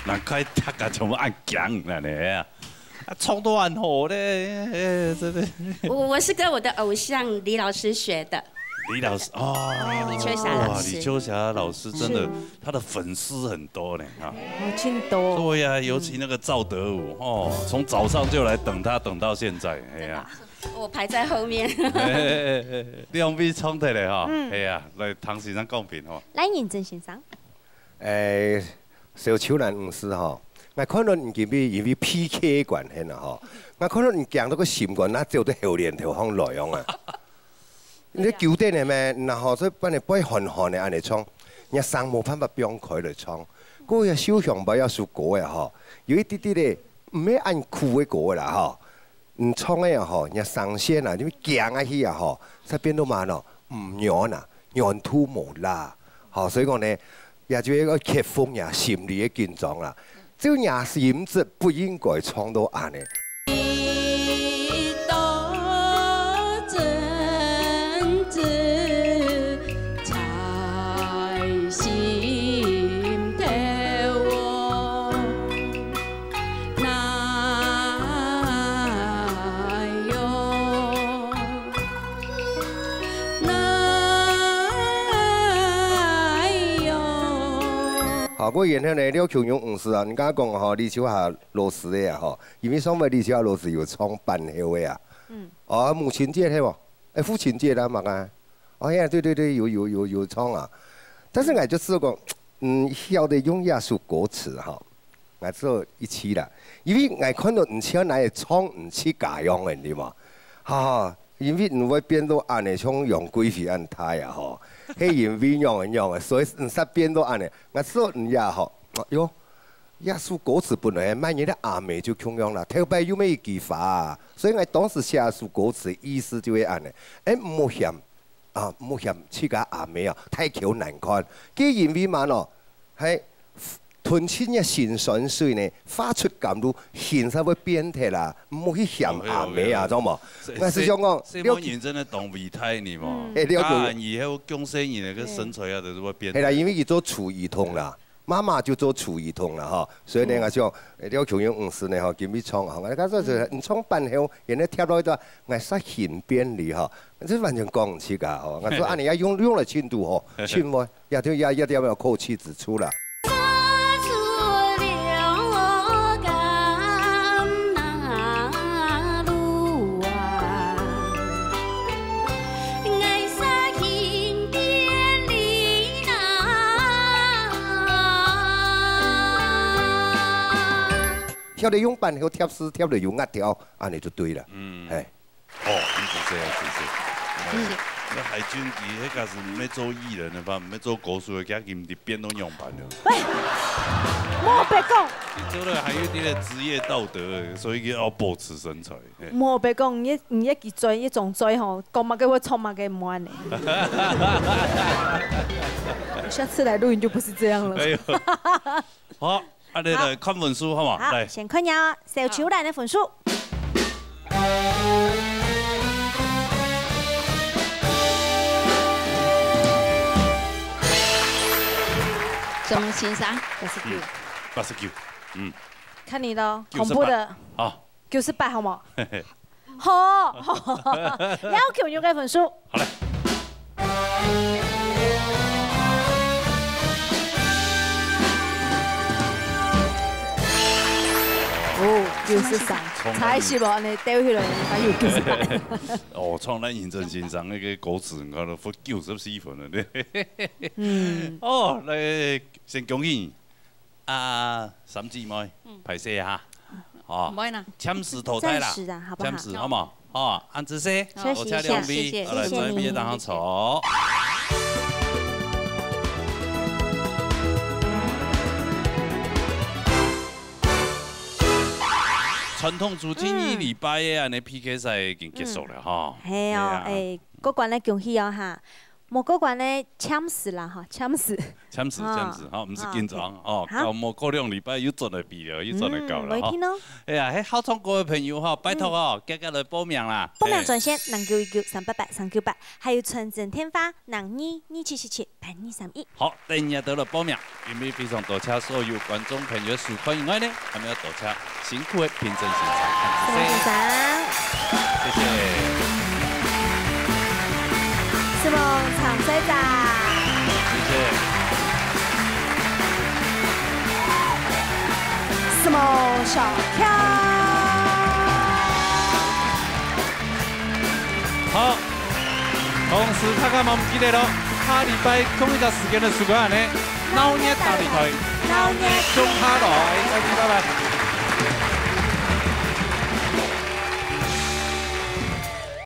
难怪大家全部按强了呢啊！唱都很好嘞，真的。我是跟我的偶像李老师学的。李老师哦，李秋霞老师。李秋霞老师真的，他的粉丝很多呢啊。好劲多。对呀，尤其那个赵德武哦，从早上就来等他，等到现在，哎呀。我排在后面。两位冲突嘞哈，哎呀，来唐先生讲评吼。来，认真先生。小秋兰老师吼。我看到你因为 PK 关系啦吼，我看到你讲到个心肝，那就在后面头方内容啊。你球队的咩，然后所以帮你背寒寒的安尼唱，人生冇办法表开来唱。嗰个小象不要输歌的吼，有一啲啲咧唔要按酷的歌啦吼，唱的吼，人上线啊，因为强啊去啊吼，才变到嘛咯，唔软啊，软土无拉，好，所以讲呢，也就一个克服人心理的紧张啦。就人心智不应该唱到安尼。好，我原来呢，廖琼勇老师啊，你刚刚讲吼，李秋霞老师的啊吼，因为上尾李秋霞老师有唱班后的啊。哦，母亲节是不？父亲节啦嘛啊。哦呀，对，有唱啊。但是我就是讲，晓得用艺术歌词哈，我做一起啦。因为我看到唔像那唱唔似家样的，你嘛，哈。因为唔会变到安尼像杨贵妃安太啊吼，迄因为样的，所以唔使变到安尼。我说唔呀吼，哟，艺术歌词本来慢年的阿妹就穷样啦，特别有咩技法啊，所以我当时写艺术歌词意思就会安尼，唔好嫌啊，唔好嫌似个阿妹啊，太巧难看。既因为嘛咯，系。吞亲嘅心酸水呢，发出甘露，现实会变态啦，唔好去嫌阿妹啊，知冇？我是想讲，你认真的当备胎你嘛？家人以后讲生意那个身材啊，就是会变。系啦，因为伊做厨艺通啦，妈妈就做厨艺通啦，哈，所以呢，我想廖琼勇老师呢，哈，今日唱哈，我讲说是唔唱半后，人家贴落一段，我杀现边里哈，这完全讲唔起噶，哈，我说按你要用了轻度吼，轻喎，一定要扣妻子出啦。跳得用板后贴丝，跳得用压条，安尼就对了。哎，哦，就是这样，就是。那海军伊迄个是唔要做艺人的吧？唔要做歌手的，家己唔是变拢样板了。喂，莫别讲。做了还有啲个职业道德，所以要保持身材。莫别讲，你一记嘴，一种嘴吼，讲嘛给我冲嘛给唔安尼。下次来录音就不是这样了。好。啊，你来看分数好嘛？好，先看下小球兰的分数。什么先生？89，看你的，恐怖的。好，98好冇？好，要求用嘅分数。好嘞。哦，93，才是无安尼掉起来，还有98。哦，创咱认真欣赏那个歌词，我都负94分了呢。哦，来先恭喜三姊妹，排泄哈。哦，签字淘汰啦，签字好冇？哦，按姿势，我请两位，来这边当坐。传统主今日礼拜的安尼 PK 赛已经结束了哈。系哦，各关咧恭喜哦哈！莫过关呢，抢死啦哈，抢死。签字，吼，唔是紧张哦，到莫过2礼拜又准来比了，又准来搞了哈。哎呀，迄好唱歌的朋友哈，拜托哦，加来报名啦。报名专线0919388398，还有纯正天发0227778231。好，等下到了报名，因为非常多谢所有观众朋友收看以外呢，还要多谢辛苦的评审先生，谢谢。是梦长水仔，谢谢。是梦小跳。好，同时大家嘛唔記得咯，下禮拜同一個時間嘅時間呢，鬧熱大力台，鬧熱中下來，再見，拜拜。